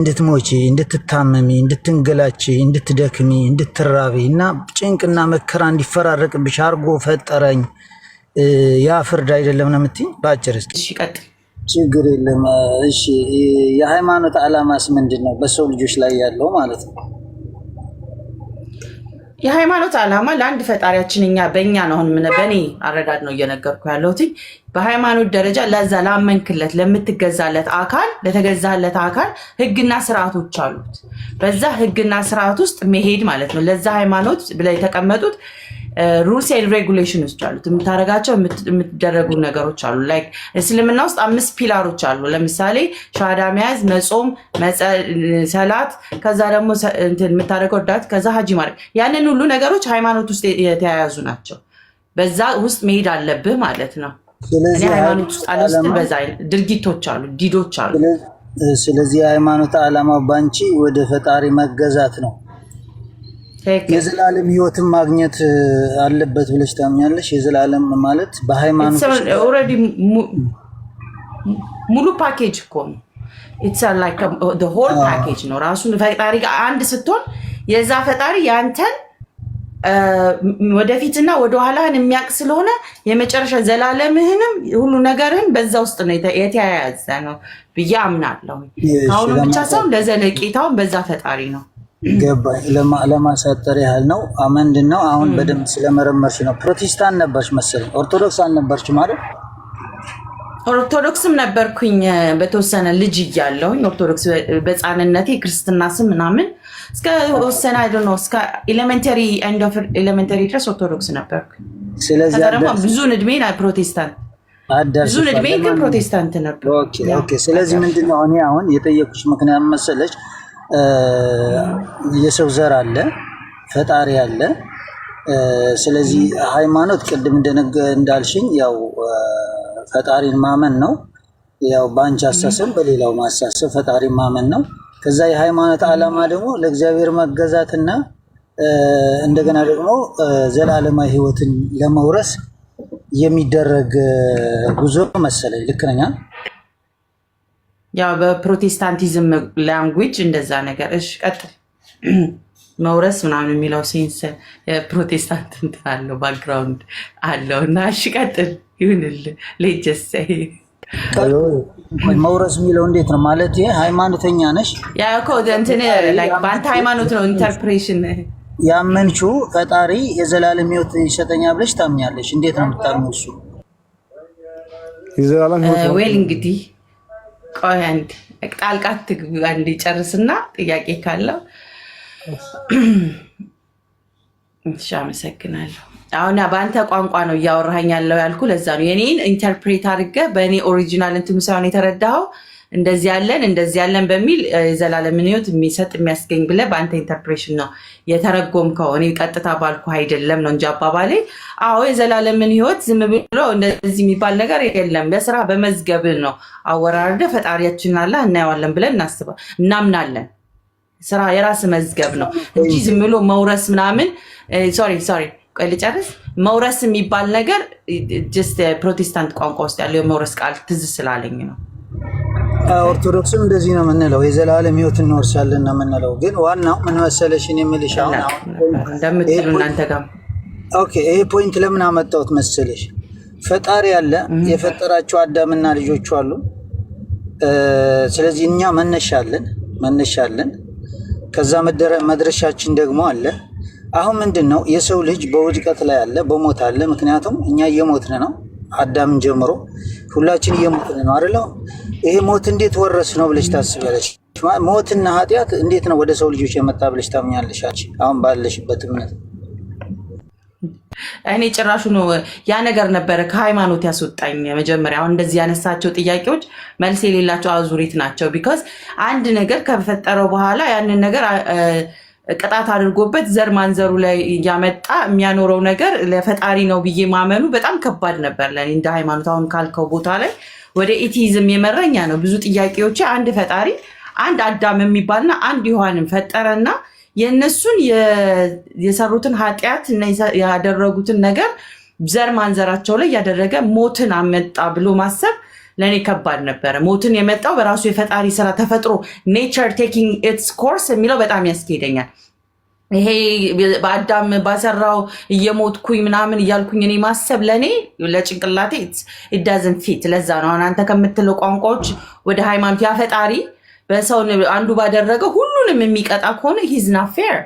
እንድትሞቺ እንድትታመሚ እንድትንገላቺ እንድትደክሚ እንድትራቢ እና ጭንቅና መከራ እንዲፈራረቅብሽ አርጎ ፈጠረኝ። ያ ፍርድ አይደለም ነው የምትይ? ባጭር እስቲ እሺ ቀጥል። ችግር የለም። እሺ የሃይማኖት ዓላማስ ምንድነው? በሰው ልጆች ላይ ያለው ማለት ነው። የሃይማኖት ዓላማ ለአንድ ፈጣሪያችን በእኛ ነው። አሁን በእኔ አረዳድ ነው እየነገርኩ ያለሁት። በሃይማኖት ደረጃ ለዛ ላመንክለት ለምትገዛለት አካል ለተገዛለት አካል ህግና ስርዓቶች አሉት። በዛ ህግና ስርዓት ውስጥ መሄድ ማለት ነው። ለዛ ሃይማኖት ብለው የተቀመጡት ሩልስ ኤንድ ሬጉሌሽንስ አሉት። የምታደርጋቸው የምትደረጉ ነገሮች አሉ። ላይክ እስልምና ውስጥ 5 ፒላሮች አሉ። ለምሳሌ ሻሃዳ መያዝ፣ መጾም፣ ሰላት፣ ከዛ ደግሞ የምታደርገው ዳት፣ ከዛ ሀጂ ማድረግ። ያንን ሁሉ ነገሮች ሃይማኖት ውስጥ የተያያዙ ናቸው። በዛ ውስጥ መሄድ አለብህ ማለት ነው። እኔ ሃይማኖት ውስጥ አለስት በዛ ድርጊቶች አሉ፣ ዲዶች አሉ። ስለዚህ የሃይማኖት ዓላማው ባንቺ ወደ ፈጣሪ መገዛት ነው። የዘላለም ህይወትን ማግኘት አለበት ብለሽ ታምኛለሽ? የዘላለም ማለት በሃይማኖት ኦልሬዲ ሙሉ ፓኬጅ እኮ ነው። ኢትስ ላይክ ዘ ሆል ፓኬጅ ነው። ራሱን ፈጣሪ ጋር አንድ ስትሆን የዛ ፈጣሪ ያንተን ወደፊትና ወደኋላህን የሚያውቅ ስለሆነ የመጨረሻ ዘላለምህንም ሁሉ ነገርህን በዛ ውስጥ ነው የተያያዘ ነው ብዬ አምናለሁ። አሁን ብቻ ሳይሆን ለዘለቄታውን በዛ ፈጣሪ ነው። ገባኝ። ለማሳጠር ያህል ነው። ምንድነው አሁን በደንብ ስለመረመርሽ ነው። ፕሮቴስታንት ነበርሽ መሰለኝ፣ ኦርቶዶክስ አልነበርሽ ማለት? ኦርቶዶክስም ነበርኩኝ በተወሰነ ልጅ እያለሁኝ። ኦርቶዶክስ በህፃንነቴ ክርስትና ስም ምናምን እስከ ወሰነ አይደል ነው እስከ ኤሌመንተሪ ኤንድ ኦፍ ኤሌመንተሪ ድረስ ኦርቶዶክስ ነበርኩኝ። ስለዚህ ደግሞ ብዙን እድሜ ፕሮቴስታንት ብዙን እድሜ ግን ፕሮቴስታንት ነበር። ኦኬ። ስለዚህ ምንድነው እኔ አሁን የጠየኩሽ ምክንያት መሰለሽ የሰው ዘር አለ፣ ፈጣሪ አለ። ስለዚህ ሃይማኖት ቅድም እንዳልሽኝ ያው ፈጣሪን ማመን ነው። ያው ባንቺ አሳሰብ በሌላው ማሳሰብ ፈጣሪን ማመን ነው። ከዛ የሃይማኖት ዓላማ ደግሞ ለእግዚአብሔር መገዛትና እንደገና ደግሞ ዘላለማዊ ህይወትን ለመውረስ የሚደረግ ጉዞ መሰለኝ። ልክ ነኝ? ያው በፕሮቴስታንቲዝም ላንጉዌጅ እንደዛ ነገር። እሺ ቀጥል። መውረስ ምናምን የሚለው ሴንስ ፕሮቴስታንት እንትን አለው ባክግራውንድ አለው እና እሺ ቀጥል ይሁንልህ። ሌጀስ መውረስ የሚለው እንዴት ነው ማለት? ይሄ ሃይማኖተኛ ነሽ? ያ እኮ እንትን ላይክ በአንተ ሃይማኖት ነው ኢንተርፕሬሽን። ያመንቺው ፈጣሪ የዘላለም ህይወት ይሰጠኛል ብለሽ ታምኛለሽ? እንዴት ነው የምታምኚው? እሱ የዘላለም ህይወት ዌል እንግዲህ ቆይ አንድ ጣልቃት ትግባ እንዲጨርስና ጥያቄ ካለው እሺ አመሰግናለሁ። አሁን በአንተ ቋንቋ ነው እያወራኸኝ ያለው ያልኩ ለዛ ነው። የኔን ኢንተርፕሬት አድርገህ በእኔ ኦሪጂናል እንትኑ ሳይሆን የተረዳኸው እንደዚህ ያለን በሚል የዘላለምን ህይወት የሚሰጥ የሚያስገኝ ብለህ በአንተ ኢንተርፕሬሽን ነው የተረጎምከው። እኔ ቀጥታ ባልኩ አይደለም ነው እንጂ አባባሌ። አዎ የዘላለምን ህይወት ዝም ብሎ እንደዚህ የሚባል ነገር የለም። በስራ በመዝገብ ነው አወራርደህ ፈጣሪያችን አለ እናየዋለን ብለን እናምናለን። ስራ የራስ መዝገብ ነው እንጂ ዝም ብሎ መውረስ ምናምን ሶሪ ቆይ ልጨርስ። መውረስ የሚባል ነገር ጀስት ፕሮቴስታንት ቋንቋ ውስጥ ያለው የመውረስ ቃል ትዝ ስላለኝ ነው። ኦርቶዶክስም እንደዚህ ነው የምንለው፣ የዘላለም ህይወት እንወርሳለን ነው የምንለው። ግን ዋናው ምን መሰለሽ እኔ የምልሽ አሁን እንደምትሉ እናንተ ጋር ኦኬ፣ ይሄ ፖይንት ለምን አመጣሁት መሰለሽ? ፈጣሪ አለ፣ የፈጠራቸው አዳምና ልጆቹ አሉ። ስለዚህ እኛ መነሻለን፣ ከዛ መድረሻችን ደግሞ አለ። አሁን ምንድነው የሰው ልጅ በውድቀት ላይ አለ፣ በሞት አለ። ምክንያቱም እኛ እየሞትን ነው፣ አዳምን ጀምሮ ሁላችን እየሞትን ነው አይደል? ይሄ ሞት እንዴት ወረስ ነው ብለሽ ታስቢያለሽ? ሞትና ኃጢአት እንዴት ነው ወደ ሰው ልጆች የመጣ ብለሽ ታምኛለሽ? አሁን ባለሽበት እምነት እኔ ጭራሹ ነው ያ ነገር ነበረ ከሃይማኖት ያስወጣኝ። መጀመሪያ አሁን እንደዚህ ያነሳቸው ጥያቄዎች መልስ የሌላቸው አዙሪት ናቸው። ቢኮዝ አንድ ነገር ከፈጠረው በኋላ ያንን ነገር ቅጣት አድርጎበት ዘር ማንዘሩ ላይ ያመጣ የሚያኖረው ነገር ለፈጣሪ ነው ብዬ ማመኑ በጣም ከባድ ነበር ለኔ እንደ ሃይማኖት። አሁን ካልከው ቦታ ላይ ወደ ኢቲዝም የመረኛ ነው። ብዙ ጥያቄዎች አንድ ፈጣሪ አንድ አዳም የሚባልና አንድ ዮሐንም ፈጠረና የነሱን የሰሩትን ኃጢአት እና ያደረጉትን ነገር ዘር ማንዘራቸው ላይ ያደረገ ሞትን አመጣ ብሎ ማሰብ ለኔ ከባድ ነበረ። ሞትን የመጣው በራሱ የፈጣሪ ስራ ተፈጥሮ ኔቸር ቴኪንግ ኢትስ ኮርስ የሚለው በጣም ያስኬደኛል። ይሄ በአዳም ባሰራው እየሞትኩኝ ምናምን እያልኩኝ እኔ ማሰብ ለኔ ለጭንቅላቴ it doesn't fit። ለዛ ነው አንተ ከምትለው ቋንቋዎች ወደ ሃይማኖት ያፈጣሪ በሰው አንዱ ባደረገው ሁሉንም የሚቀጣ ከሆነ he's not fair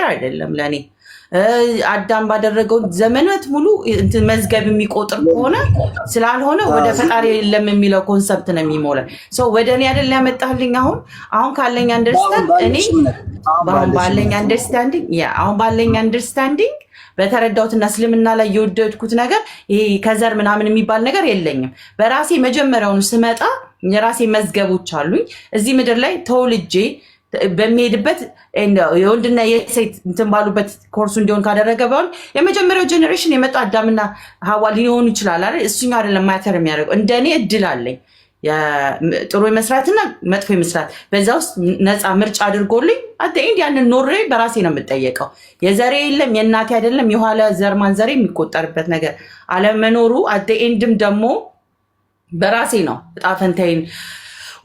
አይደለም ለኔ። አዳም ባደረገው ዘመናት ሙሉ መዝገብ የሚቆጥር ከሆነ ስላልሆነ ወደ ፈጣሪ የለም የሚለው ኮንሰፕት ነው የሚሞላው። ወደ እኔ አይደል ያመጣልኝ። አሁን ካለኝ አንደርስታንዲንግ በተረዳሁትና እስልምና ላይ የወደድኩት ነገር ይሄ ከዘር ምናምን የሚባል ነገር የለኝም። በራሴ መጀመሪያውን ስመጣ የራሴ መዝገቦች አሉኝ። እዚህ ምድር ላይ ተወልጄ በሚሄድበት የወንድና የሴት እንትን ባሉበት ኮርሱ እንዲሆን ካደረገ በኋላ የመጀመሪያው ጄኔሬሽን የመጣ አዳምና ሐዋ ሊሆኑ ይችላል አይደል? እሱኛ አይደለም ማተር የሚያደርገው። እንደኔ እድል አለኝ ጥሩ የመስራትና መጥፎ የመስራት በዛ ውስጥ ነፃ ምርጫ አድርጎልኝ አደኝ ያንን ኖሬ በራሴ ነው የምጠየቀው። የዘሬ የለም የእናቴ አይደለም የኋላ ዘር ማንዘሬ የሚቆጠርበት ነገር አለመኖሩ አደኝም ደግሞ በራሴ ነው እጣ ፈንታዬን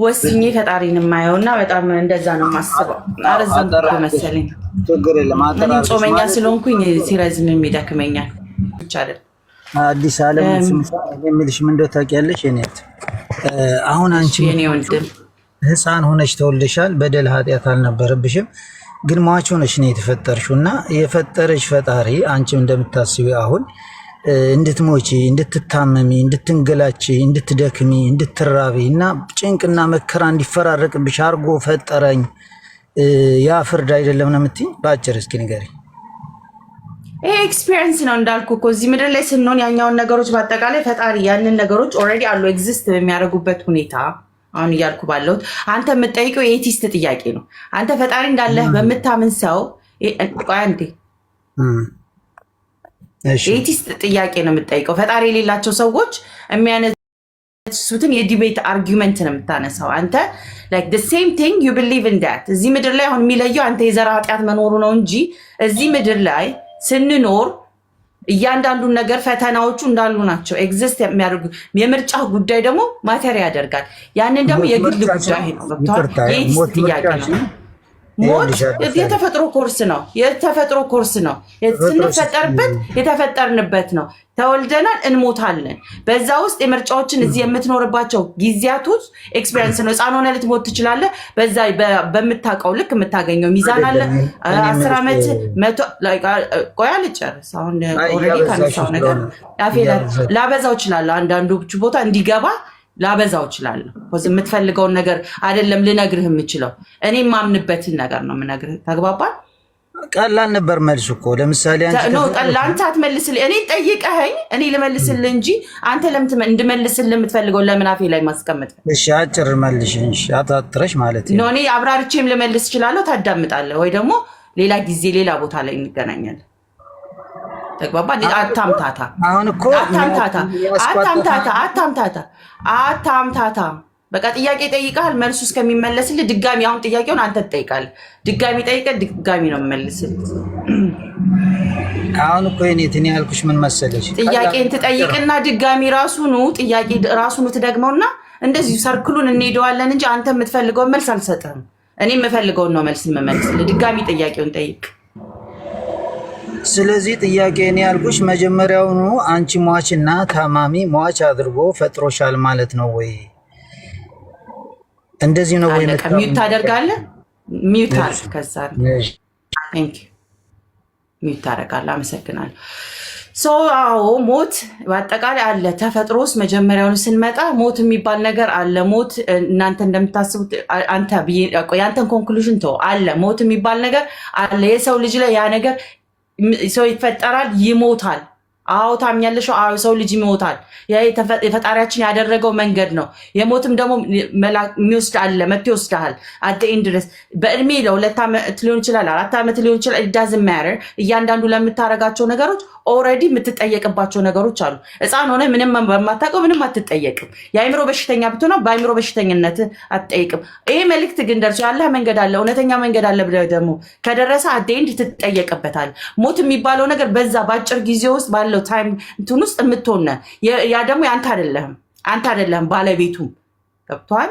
ወስኜ ፈጣሪን የማየውና በጣም እንደዛ ነው የማስበው። አረዘምኩ መሰለኝ። እኔም ጾመኛ ስለሆንኩኝ ሲረዝም የሚደክመኛል ብቻ አይደል። አዲስ ዓለም የሚልሽ ምን እንደው ታውቂያለሽ? እኔት አሁን አንቺ ህፃን ሆነሽ ተወልደሻል። በደል ኃጢአት አልነበረብሽም፣ ግን ሟች ሆነሽ ነው የተፈጠርሽው እና የፈጠረሽ ፈጣሪ አንቺም እንደምታስቢ አሁን እንድትሞቺ፣ እንድትታመሚ፣ እንድትንገላቺ፣ እንድትደክሚ፣ እንድትራቢ እና ጭንቅና መከራ እንዲፈራረቅብሽ አርጎ ፈጠረኝ። ያ ፍርድ አይደለም ነው የምትይኝ? በአጭር እስኪ ንገሪኝ። ይሄ ኤክስፒሪየንስ ነው እንዳልኩ እኮ እዚህ ምድር ላይ ስንሆን ያኛውን ነገሮች በአጠቃላይ ፈጣሪ ያንን ነገሮች ኦልሬዲ አሉ ኤግዚስት በሚያደርጉበት ሁኔታ አሁን እያልኩ ባለሁት አንተ የምትጠይቀው የኤቲስት ጥያቄ ነው። አንተ ፈጣሪ እንዳለህ በምታምን ሰው አንዴ ኤቲስት ጥያቄ ነው የምትጠይቀው። ፈጣሪ የሌላቸው ሰዎች የሚያነሱትን የዲቤት አርጊመንት ነው የምታነሳው። አንተ like the same thing you believe in that። እዚህ ምድር ላይ አሁን የሚለየው አንተ የዘር ኃጢአት መኖሩ ነው እንጂ እዚህ ምድር ላይ ስንኖር እያንዳንዱን ነገር ፈተናዎቹ እንዳሉ ናቸው ኤግዚስት የሚያደርጉ። የምርጫ ጉዳይ ደግሞ ማተር ያደርጋል። ያንን ደግሞ የግል ጉዳይ ነው። ገብቷል? የኤቲስት ጥያቄ ነው። ሞት የተፈጥሮ ኮርስ ነው። ስንፈጠርበት የተፈጠርንበት ነው። ተወልደናል፣ እንሞታለን። በዛ ውስጥ የምርጫዎችን እዚህ የምትኖርባቸው ጊዜያቶች ኤክስፔሪንስ ነው። ህፃን ሆነህ ልትሞት ትችላለህ። በዛ በምታውቀው ልክ የምታገኘው ሚዛን አለ። 10 ዓመት ቆያ ልጨርስ። አሁን ኦልሬዲ ካነሳው ነገር ላበዛው እችላለሁ። አንዳንዶቹ ቦታ እንዲገባ ላበዛው እችላለሁ። የምትፈልገውን ነገር አይደለም ልነግርህ የምችለው እኔ የማምንበትን ነገር ነው የምነግርህ። ተግባባን? ቀላል ነበር መልሱ እኮ። ለምሳሌ አንተ አትመልስልኝ፣ እኔ ጠይቀኸኝ እኔ ልመልስልህ እንጂ አንተ ለምን እንድመልስልህ የምትፈልገውን ለምን አፌ ላይ ማስቀመጥ? እሺ አጭር መልሽ እንጂ አታጥረሽ ማለት ነው። እኔ አብራርቼም ልመልስ እችላለሁ። ታዳምጣለህ ወይ ደግሞ ሌላ ጊዜ ሌላ ቦታ ላይ እንገናኛለን። ተግባባ? አታምታታ። አሁን እኮ አታምታታ። በቃ ጥያቄ ጠይቀሃል፣ መልሱ እስከሚመለስልህ ድጋሚ አሁን ጥያቄውን አንተ ትጠይቃለህ። ድጋሚ ጠይቀህ ድጋሚ ነው የምመልስልህ። አሁን እኮ እኔ ያልኩሽ ምን መሰለሽ፣ ጥያቄን ትጠይቅና ድጋሚ ራሱኑ ትደግመውና እንደዚሁ ሰርክሉን እንሄደዋለን እንጂ አንተ የምትፈልገውን መልስ አልሰጥህም። እኔ የምፈልገውን ነው መልስ የምመልስልህ። ድጋሚ ጥያቄውን ጠይቅ። ስለዚህ ጥያቄ እኔ ያልኩሽ መጀመሪያውኑ አንቺ ሟችና ታማሚ ሟች አድርጎ ፈጥሮሻል ማለት ነው ወይ? እንደዚህ ነው ወይ? ሚዩት ታደርጋለህ። ሚዩት አድርግ። ከዛ ሚዩት ታደርጋለህ። አመሰግናለሁ። አዎ ሞት በአጠቃላይ አለ። ተፈጥሮ ውስጥ መጀመሪያውን ስንመጣ ሞት የሚባል ነገር አለ። ሞት እናንተ እንደምታስቡት ያንተን ኮንክሉዥን ተው አለ። ሞት የሚባል ነገር አለ። የሰው ልጅ ላይ ያ ነገር ሰው ይፈጠራል፣ ይሞታል። አዎ ታምኛለሽ? አዎ ሰው ልጅ ይሞታል። የፈጣሪያችን ያደረገው መንገድ ነው። የሞትም ደግሞ የሚወስድ አለ፣ መጥቶ ይወስድሃል። አደይን ድረስ በእድሜ ለ2 ዓመት ሊሆን ይችላል፣ 4 ዓመት ሊሆን ይችላል። it doesn't matter። እያንዳንዱ ለምታረጋቸው ነገሮች ኦልሬዲ የምትጠየቅባቸው ነገሮች አሉ። ህፃን ሆነ ምንም በማታውቀው ምንም አትጠየቅም። የአእምሮ በሽተኛ ብትሆን በአእምሮ በሽተኝነት አትጠይቅም። ይሄ መልእክት ግን ደርሶ ያለ መንገድ አለ፣ እውነተኛ መንገድ አለ ብለህ ደግሞ ከደረሰ አደይን ትጠየቅበታል። ሞት የሚባለው ነገር በዛ በአጭር ጊዜ ውስጥ ባለው ታይም እንትን ውስጥ የምትሆነ ያ ደግሞ ያንተ አይደለም። አንተ አይደለም ባለቤቱም። ገብቷል?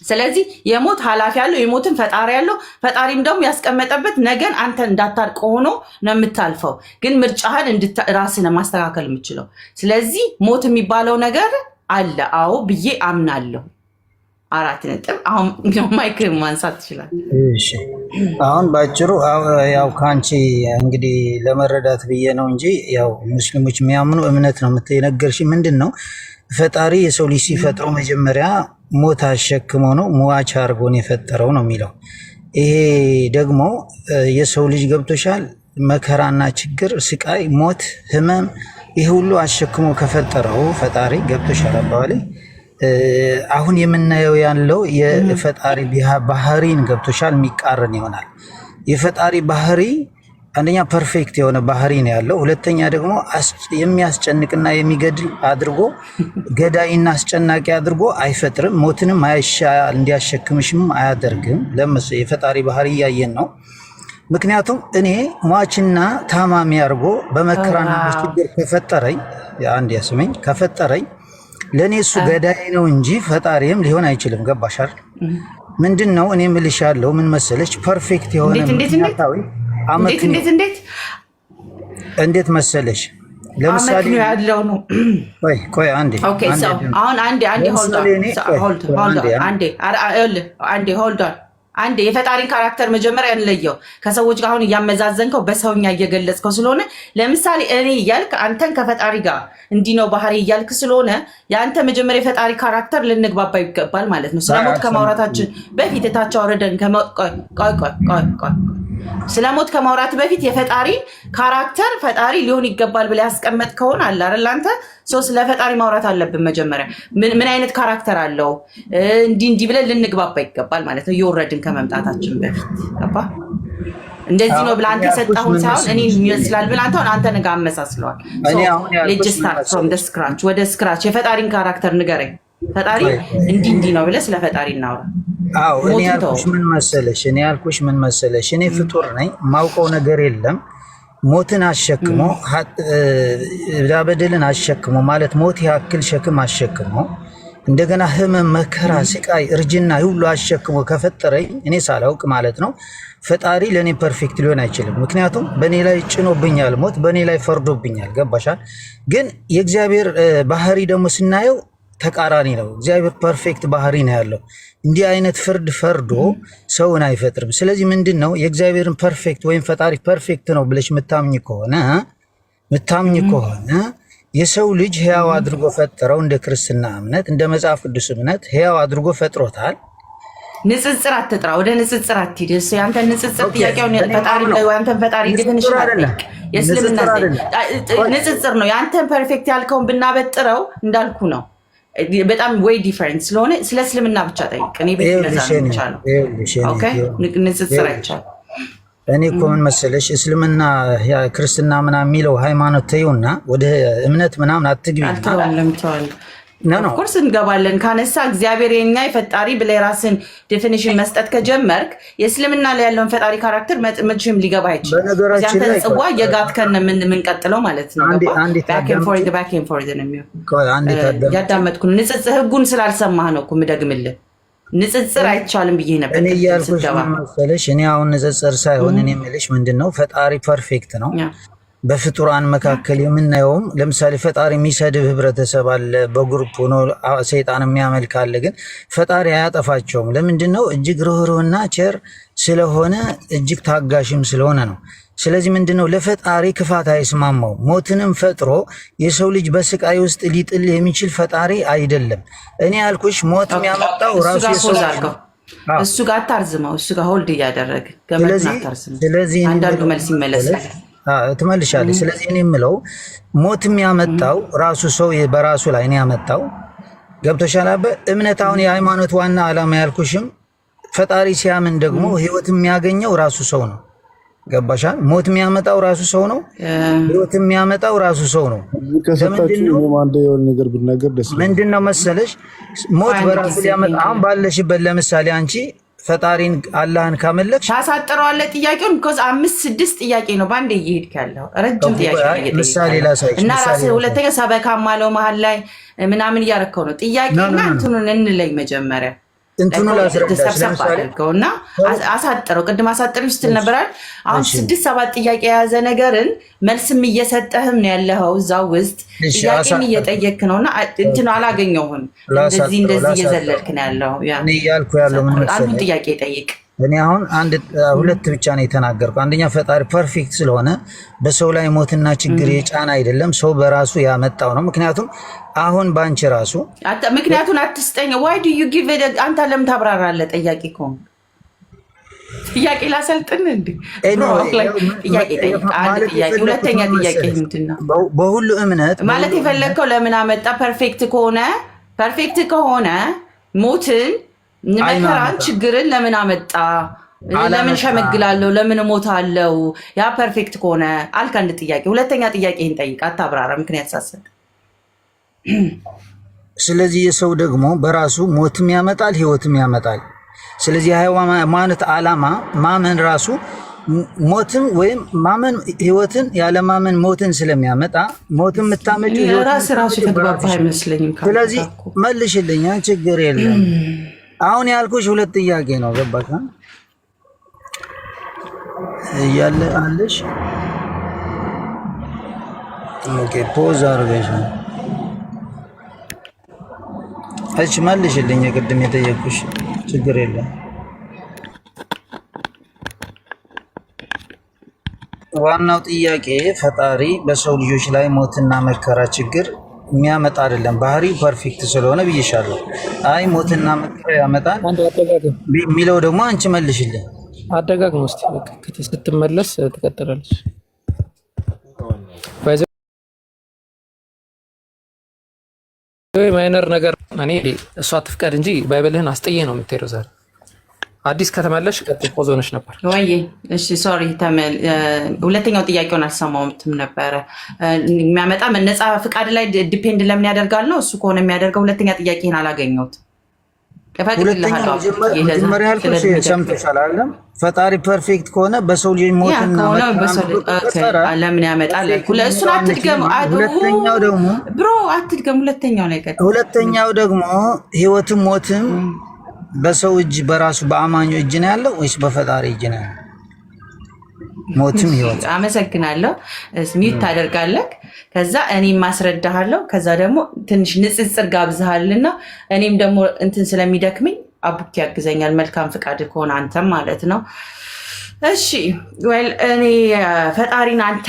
ስለዚህ የሞት ኃላፊ ያለው የሞትን ፈጣሪ ያለው ፈጣሪም ደግሞ ያስቀመጠበት ነገን አንተ እንዳታርቅ ሆኖ ነው የምታልፈው። ግን ምርጫህን ራስን ማስተካከል የምችለው። ስለዚህ ሞት የሚባለው ነገር አለ። አዎ ብዬ አምናለሁ። 4 ነጥብ። አሁን ማይክ ማንሳት ይችላል። እሺ አሁን ባጭሩ ያው ካንቺ እንግዲህ ለመረዳት ብዬ ነው እንጂ ያው ሙስሊሞች የሚያምኑ እምነት ነው የምትነገርሽ። ምንድነው ፈጣሪ የሰው ልጅ ሲፈጥረው መጀመሪያ ሞት አሸክሞ ነው ሟች አድርጎ ነው የፈጠረው ነው የሚለው። ይሄ ደግሞ የሰው ልጅ ገብቶሻል፣ መከራና ችግር፣ ስቃይ፣ ሞት፣ ህመም ይሄ ሁሉ አሸክሞ ከፈጠረው ፈጣሪ ገብቶሻል አባባሌ። አሁን የምናየው ያለው የፈጣሪ ባህሪን ገብቶሻል የሚቃረን ይሆናል። የፈጣሪ ባህሪ አንደኛ ፐርፌክት የሆነ ባህሪ ነው ያለው። ሁለተኛ ደግሞ የሚያስጨንቅና የሚገድል አድርጎ ገዳይና አስጨናቂ አድርጎ አይፈጥርም። ሞትንም እንዲያሸክምሽም አያደርግም። የፈጣሪ ባህሪ እያየን ነው። ምክንያቱም እኔ ሟችና ታማሚ አድርጎ በመከራና በችግር ከፈጠረኝ አንድ ያስመኝ ከፈጠረኝ ለእኔ እሱ ገዳይ ነው እንጂ ፈጣሪም ሊሆን አይችልም። ገባሻል? ምንድን ነው እኔ ምልሽ ያለው ምን መሰለች ፐርፌክት የሆነ ምክንያታዊ እንዴት መሰለሽ ለምሳሌ ያለው ነው። ቆይ አንዴ አንዴ የፈጣሪን ካራክተር መጀመሪያ እንለየው። ከሰዎች ጋር አሁን እያመዛዘንከው በሰውኛ እየገለጽከው ስለሆነ ለምሳሌ እኔ እያልክ አንተን ከፈጣሪ ጋር እንዲህ ነው ባህሪ እያልክ ስለሆነ የአንተ መጀመሪያ የፈጣሪ ካራክተር ልንግባባ ይገባል ማለት ነው። ስለሞት ከማውራታችን በፊት እታች አውርደን ስለሞት ከማውራት በፊት የፈጣሪ ካራክተር ፈጣሪ ሊሆን ይገባል ብለህ ያስቀመጥከውን አለ አይደል? አንተ ስለ ፈጣሪ ማውራት አለብን መጀመሪያ። ምን አይነት ካራክተር አለው እንዲህ ብለን ልንግባባ ይገባል ማለት ነው። እየወረድን ከመምጣታችን በፊት ገባ? እንደዚህ ነው ብለህ አንተ የሰጠኸውን ሳይሆን እኔ ይመስላል ብለህ አንተ ነገ አመሳስለዋል። ሌትስ ስታርት ፍሮም ዘ ስክራች፣ ወደ ስክራች የፈጣሪን ካራክተር ንገረኝ። ፈጣሪ እንዲህ ነው ብለህ ስለ ፈጣሪ እናውራ። እኔ ያልኩሽ ምን መሰለሽ እኔ ፍጡር ነኝ፣ ማውቀው ነገር የለም። ሞትን አሸክሞ በደልን አሸክሞ ማለት ሞት ያክል ሸክም አሸክሞ እንደገና ህመም፣ መከራ፣ ስቃይ፣ እርጅና ሁሉ አሸክሞ ከፈጠረኝ እኔ ሳላውቅ ማለት ነው ፈጣሪ ለእኔ ፐርፌክት ሊሆን አይችልም። ምክንያቱም በእኔ ላይ ጭኖብኛል፣ ሞት በእኔ ላይ ፈርዶብኛል። ገባሻል? ግን የእግዚአብሔር ባህሪ ደግሞ ስናየው ተቃራኒ ነው። እግዚአብሔር ፐርፌክት ባህሪ ነው ያለው። እንዲህ አይነት ፍርድ ፈርዶ ሰውን አይፈጥርም። ስለዚህ ምንድን ነው የእግዚአብሔርን ፐርፌክት ወይም ፈጣሪ ፐርፌክት ነው ብለሽ ምታምኝ ከሆነ የሰው ልጅ ህያው አድርጎ ፈጠረው። እንደ ክርስትና እምነት፣ እንደ መጽሐፍ ቅዱስ እምነት ህያው አድርጎ ፈጥሮታል። ንጽጽር አትጥራ፣ ወደ ንጽጽር አትሂድ። ያንተ ንጽጽር ጥያቄውን ፈጣሪ ያንተን ፈጣሪ ዲፊኒሽን አትጠይቅ። የእስልምና ንጽጽር ነው። ያንተን ፐርፌክት ያልከውን ብናበጥረው እንዳልኩ ነው በጣም ወይ ዲፈረንስ ስለሆነ ስለ እስልምና ብቻ ጠይቅ። እኔ ቤት ብቻ ነው ንጽጽር አይቻልም። እኔ እኮ ምን መሰለሽ እስልምና ክርስትና ምናምን የሚለው ሃይማኖት ተይውና ወደ እምነት ምናምን አትግቢ። ኦፍኮርስ እንገባለን። ካነሳ እግዚአብሔር የኛ የፈጣሪ ብለህ የራስን ዴፊኒሽን መስጠት ከጀመርክ የእስልምና ላይ ያለውን ፈጣሪ ካራክተር መቼም ሊገባ አይችልም። ያንተ ጽዋ የጋትከን የምንቀጥለው ማለት ነው። ያዳመጥኩ ንጽጽር ህጉን ስላልሰማህ ነው እኮ የምደግምልህ። ንጽጽር አይቻልም ብዬ ነበር። እኔ እያልኩሽ መሰለሽ እኔ አሁን ንጽጽር ሳይሆን እኔ የምልሽ ምንድነው ፈጣሪ ፐርፌክት ነው። በፍጡራን መካከል የምናየውም ለምሳሌ ፈጣሪ የሚሰድብ ህብረተሰብ አለ፣ በግሩፕ ሆኖ ሰይጣን የሚያመልክ አለ። ግን ፈጣሪ አያጠፋቸውም። ለምንድን ነው? እጅግ ርህሩህና ቸር ስለሆነ እጅግ ታጋሽም ስለሆነ ነው። ስለዚህ ምንድነው ለፈጣሪ ክፋት አይስማማው። ሞትንም ፈጥሮ የሰው ልጅ በስቃይ ውስጥ ሊጥል የሚችል ፈጣሪ አይደለም። እኔ ያልኩሽ ሞት የሚያመጣው ራሱ የሰው እሱ ጋር አታርዝመው። እሱ ጋር ሆልድ እያደረገ ገመና አታርዝመው። ስለዚህ አንዳንዱ መልስ ይመለሳል ትመልሻለች። ስለዚህ እኔ የምለው ሞት የሚያመጣው ራሱ ሰው በራሱ ላይ ነው ያመጣው። ገብቶሻል? እምነት አሁን የሃይማኖት ዋና ዓላማ ያልኩሽም ፈጣሪ ሲያምን ደግሞ ህይወት የሚያገኘው ራሱ ሰው ነው። ገባሻል? ሞት የሚያመጣው ራሱ ሰው ነው። ህይወት የሚያመጣው ራሱ ሰው ነው። ምንድነው መሰለሽ ሞት በራሱ ሊያመጣ አሁን ባለሽበት ለምሳሌ አንቺ ፈጣሪን አላህን ካመለክሽ ታሳጥረዋለህ ጥያቄውን because 5-6 ጥያቄ ነው ባንዴ እየሄድክ ያለው ረጅም ጥያቄ ነው ምሳሌ ላሳይሽ እና ራስህ ሁለተኛ ሰበካም አለው መሀል ላይ ምናምን እያረከው ነው ጥያቄና እንትኑን እንለይ መጀመሪያ እንትኑ ላስረዳሽ ለምሳሌና አሳጥረው ቅድም አሳጥረው ስትል ነበራል አሁን 6-7 ጥያቄ የያዘ ነገርን መልስም እየሰጠህም ነው ያለኸው እዛው ውስጥ ጥያቄም እየጠየቅክ ነውና እንትኑ አላገኘውም እንደዚህ እየዘለልክ ነው ያለው እኔ ያልኩ ያለው ምን መሰለኝ ጥያቄ ጠይቅ እኔ አሁን ሁለት ብቻ ነው የተናገርኩ አንደኛ ፈጣሪ ፐርፌክት ስለሆነ በሰው ላይ ሞትና ችግር የጫና አይደለም ሰው በራሱ ያመጣው ነው ምክንያቱም አሁን ባንቺ ራሱ ምክንያቱን አትስጠኝ why do you give it አንተ ለምን ታብራራለህ ጥያቄ ኮን ጥያቄ ላሰልጥን እንዴ ጥያቄ ጠይቅ አንድ ጥያቄ ሁለተኛ ጥያቄ ምንድነው በሁሉ እምነት ማለት የፈለከው ለምን አመጣ ፐርፌክት ከሆነ ሞትን መከራን ችግርን ለምን አመጣ ለምን ሸመግላለሁ ለምን ሞታለው ያ ፐርፌክት ከሆነ አልካ አንድ ጥያቄ ሁለተኛ ጥያቄን ጠይቅ አታብራራ ምክንያት ሳሰጥ ስለዚህ የሰው ደግሞ በራሱ ሞትም ያመጣል ህይወትም ያመጣል ስለዚህ ሃይማኖት ዓላማ ማመን ራሱ ሞትም ወይም ማመን ህይወትን ያለ ማመን ሞትን ስለሚያመጣ ሞትም የምታመጪው ራሱ ተግባባ አይመስለኝም ስለዚህ መልሽልኝ ችግር የለም አሁን ያልኩሽ ሁለት ጥያቄ ነው ገባሽ እያለ አለሽ ኦኬ ፖዝ አርገሽ እሺ መልሽልኝ ቅድም የጠየቅኩሽ ችግር የለም ዋናው ጥያቄ ፈጣሪ በሰው ልጆች ላይ ሞትና መከራ ችግር የሚያመጣ አይደለም ባህሪው ፐርፌክት ስለሆነ ብዬሻለሁ አይ ሞትና መከራ ያመጣል የሚለው ደግሞ አንቺ መልሽልኝ አደጋግሞ እስቲ ስትመለስ ትቀጥላለች ማይነር ነገር እኔ እሷ ትፍቀድ እንጂ ባይብልህን አስጥዬ ነው የምትሄደው ዛሬ አዲስ ከተመለሽ ቀጥል ፖዞነሽ ነበር ወይ እሺ ሶሪ ሁለተኛው ጥያቄውን አልሰማሁትም ነበር የሚያመጣ ነፃ ፍቃድ ላይ ዲፔንድ ለምን ያደርጋል ነው እሱ ከሆነ የሚያደርገው ሁለተኛ ጥያቄን አላገኘሁት መጀመሪያ ያልኩሽ ሰምተሻል አይደለም ፈጣሪ ፐርፌክት ከሆነ በሰው ልጅ ሞትና ለምን ያመጣል እሱን አትድገም አትድገም ሁለተኛው ደግሞ ህይወትም ሞትም በሰው እጅ በራሱ በአማኙ እጅ ነው ያለው ወይስ በፈጣሪ እጅ ነው ያለው ሞትም ህይወት አመሰግናለሁ ሚት ታደርጋለህ ከዛ እኔም ማስረዳሃለሁ ከዛ ደግሞ ትንሽ ንጽጽር ጋብዛሃልና እኔም ደግሞ እንትን ስለሚደክመኝ አቡክ ያግዘኛል መልካም ፍቃድ ከሆነ አንተም ማለት ነው እሺ እኔ ፈጣሪን አንተ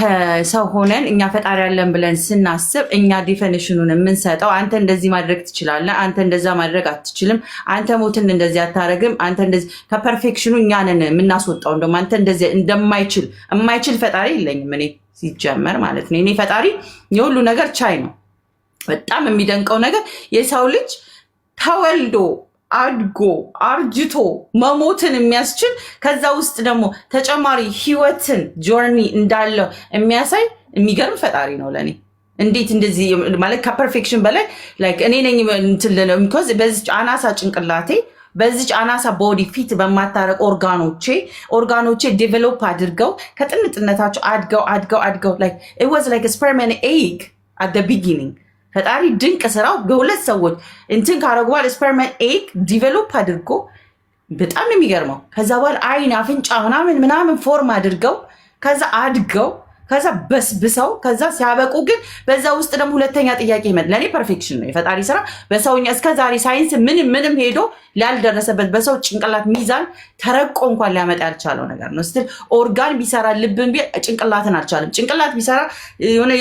ሰው ሆነን እኛ ፈጣሪ ያለን ብለን ስናስብ እኛ ዲፊኒሽኑን የምንሰጠው አንተ እንደዚህ ማድረግ ትችላለህ አንተ እንደዛ ማድረግ አትችልም አንተ ሞትን እንደዚህ አታረግም አንተ እንደዚህ ከፐርፌክሽኑ እኛንን የምናስወጣው እንደውም አንተ እንደዚህ የማይችል ፈጣሪ የለኝም እኔ ሲጀመር ማለት ነው እኔ ፈጣሪ የሁሉ ነገር ቻይ ነው በጣም የሚደንቀው ነገር የሰው ልጅ ተወልዶ አድጎ አርጅቶ መሞትን የሚያስችል ከዛ ውስጥ ደግሞ ተጨማሪ ህይወትን ጆርኒ እንዳለው የሚያሳይ የሚገርም ፈጣሪ ነው ለኔ እንዴት እንደዚህ ማለት ከፐርፌክሽን በላይ ላይክ እኔ ነኝ እንትን ለለው because በዚህ አናሳ ጭንቅላቴ በዚህ አናሳ ቦዲ ፊት በማታረቅ ኦርጋኖቼ ዴቨሎፕ አድርገው ከጥንጥነታቸው አድገው like it was like a sperm and egg at the beginning ፈጣሪ ድንቅ ስራው በሁለት ሰዎች እንትን ካረጉዋል ስፐርም ኤግ ዲቨሎፕ አድርጎ በጣም የሚገርመው ከዛ በኋላ አይን አፍንጫ ምናምን ፎርም አድርገው ከዛ አድገው ከዛ በስብሰው ከዛ ሲያበቁ ግን በዛ ውስጥ ደግሞ ሁለተኛ ጥያቄ ለኔ ፐርፌክሽን ነው የፈጣሪ ስራ በሰውኛ እስከ ዛሬ ሳይንስ ምንም ሄዶ ላልደረሰበት በሰው ጭንቅላት ሚዛን ተረቆ እንኳን ሊያመጣ ያልቻለው ነገር ነው ስትል ኦርጋን ቢሰራ ልብን ጭንቅላትን አልቻለም ጭንቅላት ቢሰራ የሆነ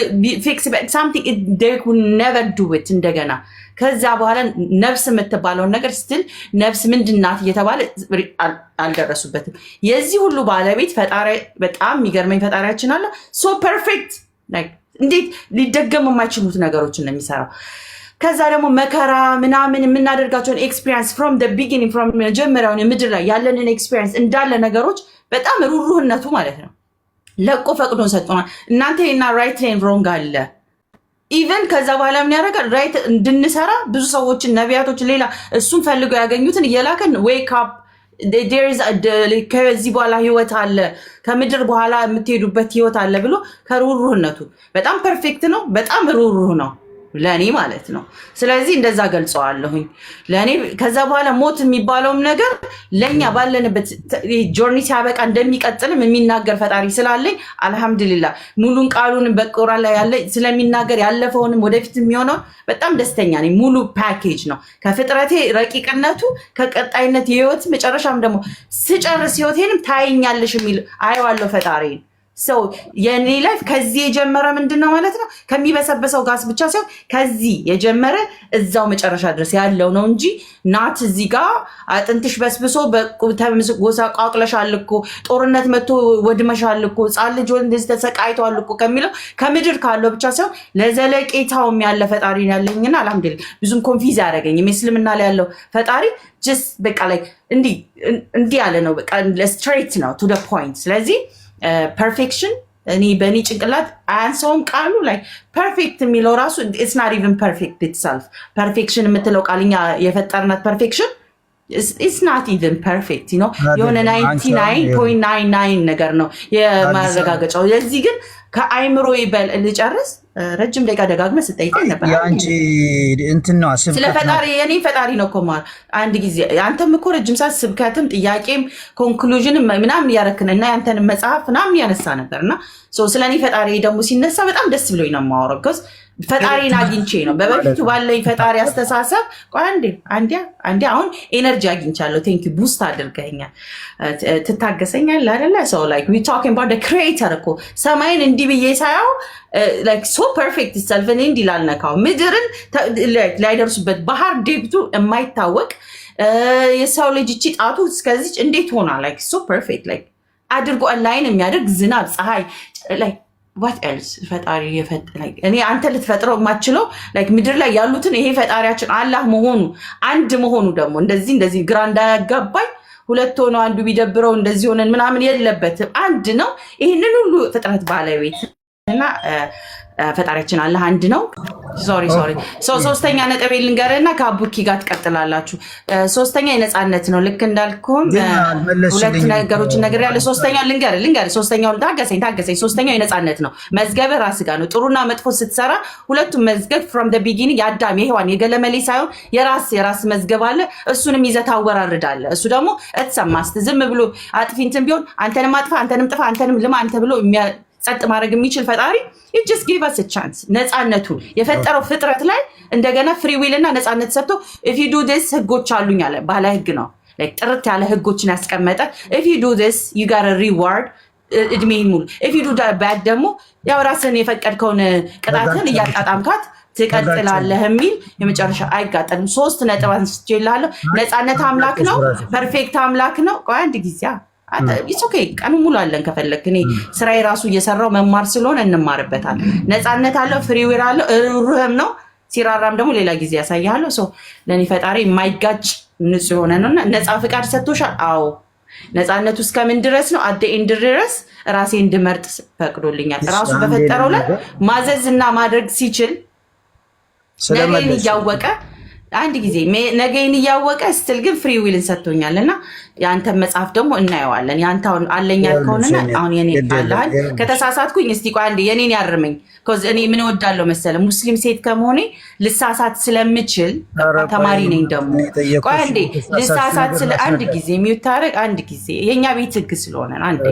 ፊክስ something they could never do it እንደገና ከዛ በኋላ ነፍስ የምትባለውን ነገር ስትል ነፍስ ምንድናት እየተባለ አልደረሱበትም የዚህ ሁሉ ባለቤት ፈጣሪ በጣም የሚገርመኝ ፈጣሪያችን አለ ሶ ፐርፌክት ላይክ እንዴት ሊደገም የማይችሉት ነገሮችን ነው የሚሰራው ከዛ ደግሞ መከራ ምናምን የምናደርጋቸውን ኤክስፒሪየንስ from the beginning from መጀመሪያውን ምድር ላይ ያለንን ኤክስፒሪየንስ እንዳለ ነገሮች በጣም ሩሩህነቱ ማለት ነው ለቆ ፈቅዶን ሰጥቶናል እናንተ እና ራይት ኤንድ ሮንግ አለ ኢቨን ከዛ በኋላ ምን ያደርጋል ራይት እንድንሰራ ብዙ ሰዎችን ነቢያቶች ሌላ እሱን ፈልገው ያገኙትን እየላከን ዌክ አፕ ከዚህ በኋላ ህይወት አለ ከምድር በኋላ የምትሄዱበት ህይወት አለ ብሎ ከሩህሩህነቱ በጣም ፐርፌክት ነው። በጣም ሩህሩህ ነው ለኔ ማለት ነው። ስለዚህ እንደዛ ገልጸዋለሁኝ ለኔ። ከዛ በኋላ ሞት የሚባለውም ነገር ለኛ ባለንበት ጆርኒ ሲያበቃ እንደሚቀጥልም የሚናገር ፈጣሪ ስላለኝ አልহামዱሊላህ ሙሉን ቃሉን በቁርአን ላይ ያለ ስለሚናገር ያለፈውንም ወደፊት የሚሆነው በጣም ደስተኛ ነኝ። ሙሉ ፓኬጅ ነው ከፍጥረቴ ረቂቅነቱ ከቀጣይነት የህይወት መጨረሻም ደግሞ ስጨርስ ህይወቴንም ታይኛለሽ የሚል አየዋለሁ ፈጣሪ ሰው የኔ ላይፍ ከዚህ የጀመረ ምንድነው ማለት ነው ከሚበሰበሰው ጋስ ብቻ ሳይሆን ከዚህ የጀመረ እዛው መጨረሻ ድረስ ያለው ነው እንጂ ናት እዚህ ጋር አጥንትሽ በስብሶ በጎሳ ቃቅለሻል እኮ ጦርነት መጥቶ ወድመሻል እኮ ጻል ልጅ እንደዚህ ተሰቃይቷል እኮ ከሚለው ከምድር ካለው ብቻ ሳይሆን ለዘለቄታውም ያለ ፈጣሪ ያለኝና አልহামዱሊላህ ብዙም ኮንፊዝ ያደረገኝ እስልምና ላይ ያለው ፈጣሪ just በቃ ላይ እንዲ ያለ ነው በቃ ስትሬት ነው to the point ስለዚህ perfection እኔ በእኔ ጭንቅላት አያንሰውም ቃሉ ላይ ፐርፌክት የሚለው ራሱ it's not even perfect itself perfection የምትለው ቃልኛ የፈጠርናት perfection it's not even perfect you know የሆነ 99.99 ነገር ነው የማረጋገጫው ለዚህ ግን ከአይምሮ ይበል ልጨርስ ረጅም ደቂቃ ደጋግመህ ስጠይቀኝ ነበር ያንቺ እንትን ነው ስለ ፈጣሪ የኔ ፈጣሪ ነው ኮማር አንድ ጊዜ አንተም እኮ ረጅም ሰዓት ስብከትም ጥያቄም ኮንክሉዥንም ምናምን ያረክነና ያንተን መጽሐፍ ምናምን ያነሳ ነበርና ስለኔ ፈጣሪ ደግሞ ሲነሳ በጣም ደስ ብሎኝ ነው የማወራው because ፈጣሪን አግኝቼ ነው በበፊቱ ባለኝ ፈጣሪ አስተሳሰብ አንዴ አሁን ኤነርጂ አግኝቻለሁ ቴንክ ዩ ቡስት አድርገኛል ትታገሰኛለህ አይደለ so like we talking about the creator እኮ ሰማይን እንዲህ ብዬ ሳያው like so perfect itself and እንዲላል ነካው ምድርን ላይደርሱበት ባህር ዴፕቱ የማይታወቅ የሰው ልጅ እቺ ጣቱ እስከዚህ እንዴት ሆና like so perfect like አድርጎ ላይን የሚያደርግ ዝናብ ፀሐይ like what else ፈጣሪ like እኔ አንተ ልትፈጥረው ማችለው like ምድር ላይ ያሉትን ይሄ ፈጣሪያችን አላህ መሆኑ አንድ መሆኑ ደግሞ እንደዚህ ግራ እንዳያጋባኝ ሁለት ሆኖ አንዱ ቢደብረው እንደዚህ ሆነን ምናምን የለበትም አንድ ነው ይሄንን ሁሉ ፍጥረት ባለቤት እና ፈጣሪያችን አላህ አንድ ነው ሶሪ ሶስተኛ ነጥብ ልንገርና ከአቡኪ ጋር ተቀጥላላችሁ ሶስተኛ የነጻነት ነው ልክ እንዳልኩም ሁለት ነገሮች ነገር ያለ ሶስተኛው ልንገር ሶስተኛው ታገሰኝ ሶስተኛው የነጻነት ነው መዝገብ ራስ ጋር ነው ጥሩና መጥፎ ስትሰራ ሁለቱም መዝገብ from the beginning ያዳም የሔዋን የገለመሌ ሳይሆን የራስ መዝገብ አለ እሱንም ይዘት አወራርዳለ እሱ ደግሞ እተሰማስት ዝም ብሎ አጥፊንትን ቢሆን አንተንም አጥፋ አንተንም ጥፋ አንተንም ልማ አንተ ብሎ ጸጥ ማድረግ የሚችል ፈጣሪ it just gave us a chance ነፃነቱ የፈጠረው ፍጥረት ላይ እንደገና ፍሪ ዊል እና ነፃነት ሰጥቶ if you do this ህጎች አሉኝ አለ ባለ ህግ ነው like ጥርት ያለ ህጎችን ያስቀመጠ if you do this you got a reward እድሜን ሙሉ if you do that bad ደግሞ ያው ራስን የፈቀድከውን ቅጣትን እያጣጣምካት ትቀጥላለህ የሚል የመጨረሻ አይጋጠልም 3 ነጥብ አንስቼልሃለሁ ነፃነት አምላክ ነው ፐርፌክት አምላክ ነው ቆይ አንድ ጊዜ it's okay ቀኑ ሙሉ አለን ከፈለክ እኔ ስራዬ ራሱ እየሰራው መማር ስለሆነ እንማርበታል ነፃነት አለው ፍሪ ዊል አለው ሩህም ነው ሲራራም ደግሞ ሌላ ጊዜ ያሳያለሁ ለኔ ፈጣሪ የማይጋጭ ንጹህ ሆነ ነውና ነፃ ፍቃድ ሰጥቶሻል አዎ ነፃነቱ እስከምን ድረስ ነው አደ ኢንድ ድረስ ራሴ እንድመርጥ ፈቅዶልኛል ራሱ በፈጠረው ላይ ማዘዝና ማድረግ ሲችል ነገን እያወቀ አንድ ጊዜ ነገን እያወቀ ስትል ግን ፍሪ ዊልን ሰጥቶኛልና ያንተ መጽሐፍ ደግሞ እናየዋለን ያንተውን አለኛ ከሆነና አሁን የኔ አላህ ከተሳሳትኩኝ እስቲ ቆይ አንዴ የኔን ያርመኝ cuz እኔ ምን ወዳለው መሰለ ሙስሊም ሴት ከመሆኔ ልሳሳት ስለምችል ተማሪ ነኝ ደግሞ ቆይ አንዴ ልሳሳት ስለ አንድ ጊዜ የሚውታረቅ አንድ ጊዜ የኛ ቤት ህግ ስለሆነ አንዴ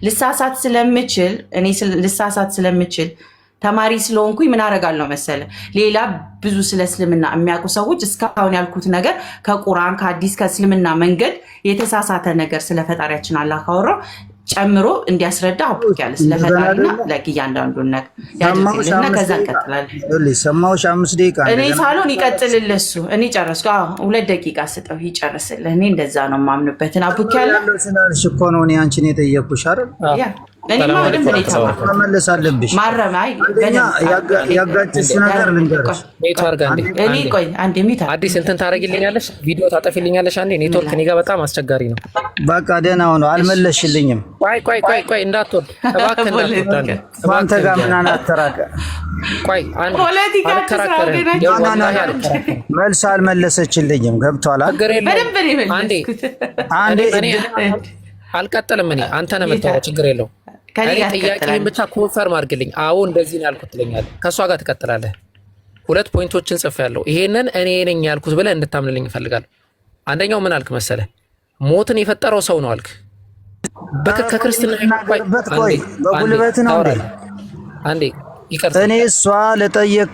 ልሳሳት ስለምችል እኔ ልሳሳት ስለምችል ተማሪ ስለሆንኩኝ ምን አረጋለሁ መሰለ ሌላ ብዙ ስለ እስልምና የሚያውቁ ሰዎች እስካሁን ያልኩት ነገር ከቁርአን ከሐዲስ ከእስልምና መንገድ የተሳሳተ ነገር ስለ ፈጣሪያችን አላህ ካወራው ጨምሮ እንዲያስረዳ አብቂያለ ስለ ፈጣሪና ለእያንዳንዱን ነገር ያድርግልና ከዛ እንቀጥላለን ሰማውሽ 5 ደቂቃ እኔ ሳሎን ይቀጥልልሱ እኔ ጨረስኩ 2 ደቂቃ ስጠው ይጨርስልህ እኔ እንደዛ ነው ማምንበትን አብቂያለ ስላልሽ እኮ ነው እኔ አንቺን የጠየኩሽ አይደል እኔማ በደንብ ነው የተማርኩት። መመለስ አለብሽ። ማረማይ ያጋጭሽ ነገር ልንገርሽ። ኔትወርክ እኔ ቆይ አንዴ ሚታ አዲስ እንትን ታደርጊልኛለሽ፣ ቪዲዮ ታጠፊልኛለሽ። አንዴ ኔትወርክ እኔ ጋር በጣም አስቸጋሪ ነው። በቃ ደህና ሆኖ አልመለስሽልኝም። ቆይ እንዳትወርድ እባክህ፣ እንዳትወርድ አንተ ጋር ምን አናተራቀ። ቆይ አንዴ ፖለቲካ መልስ አልመለሰችልኝም። ገብቷል። በደንብ ነው አንዴ አልቀጥልም። እኔ አንተ ነህ የምታወራው፣ ችግር የለውም። እኔ ጥያቄህን ብቻ ኮንፈርም አድርግልኝ። አዎ እንደዚህ ነው ያልኩት ትለኛለህ። ከእሷ ጋር ትቀጥላለህ። 2 ፖይንቶችን ጽፌያለሁ። ይሄንን እኔ ነኝ ያልኩት ብለህ እንድታምንልኝ እፈልጋለሁ። አንደኛው ምን አልክ መሰለህ? ሞትን የፈጠረው ሰው ነው አልክ። ከክርስትና በጉልበት ነው አንዴ ይቅርታ፣ እኔ እሷ ለጠየቅ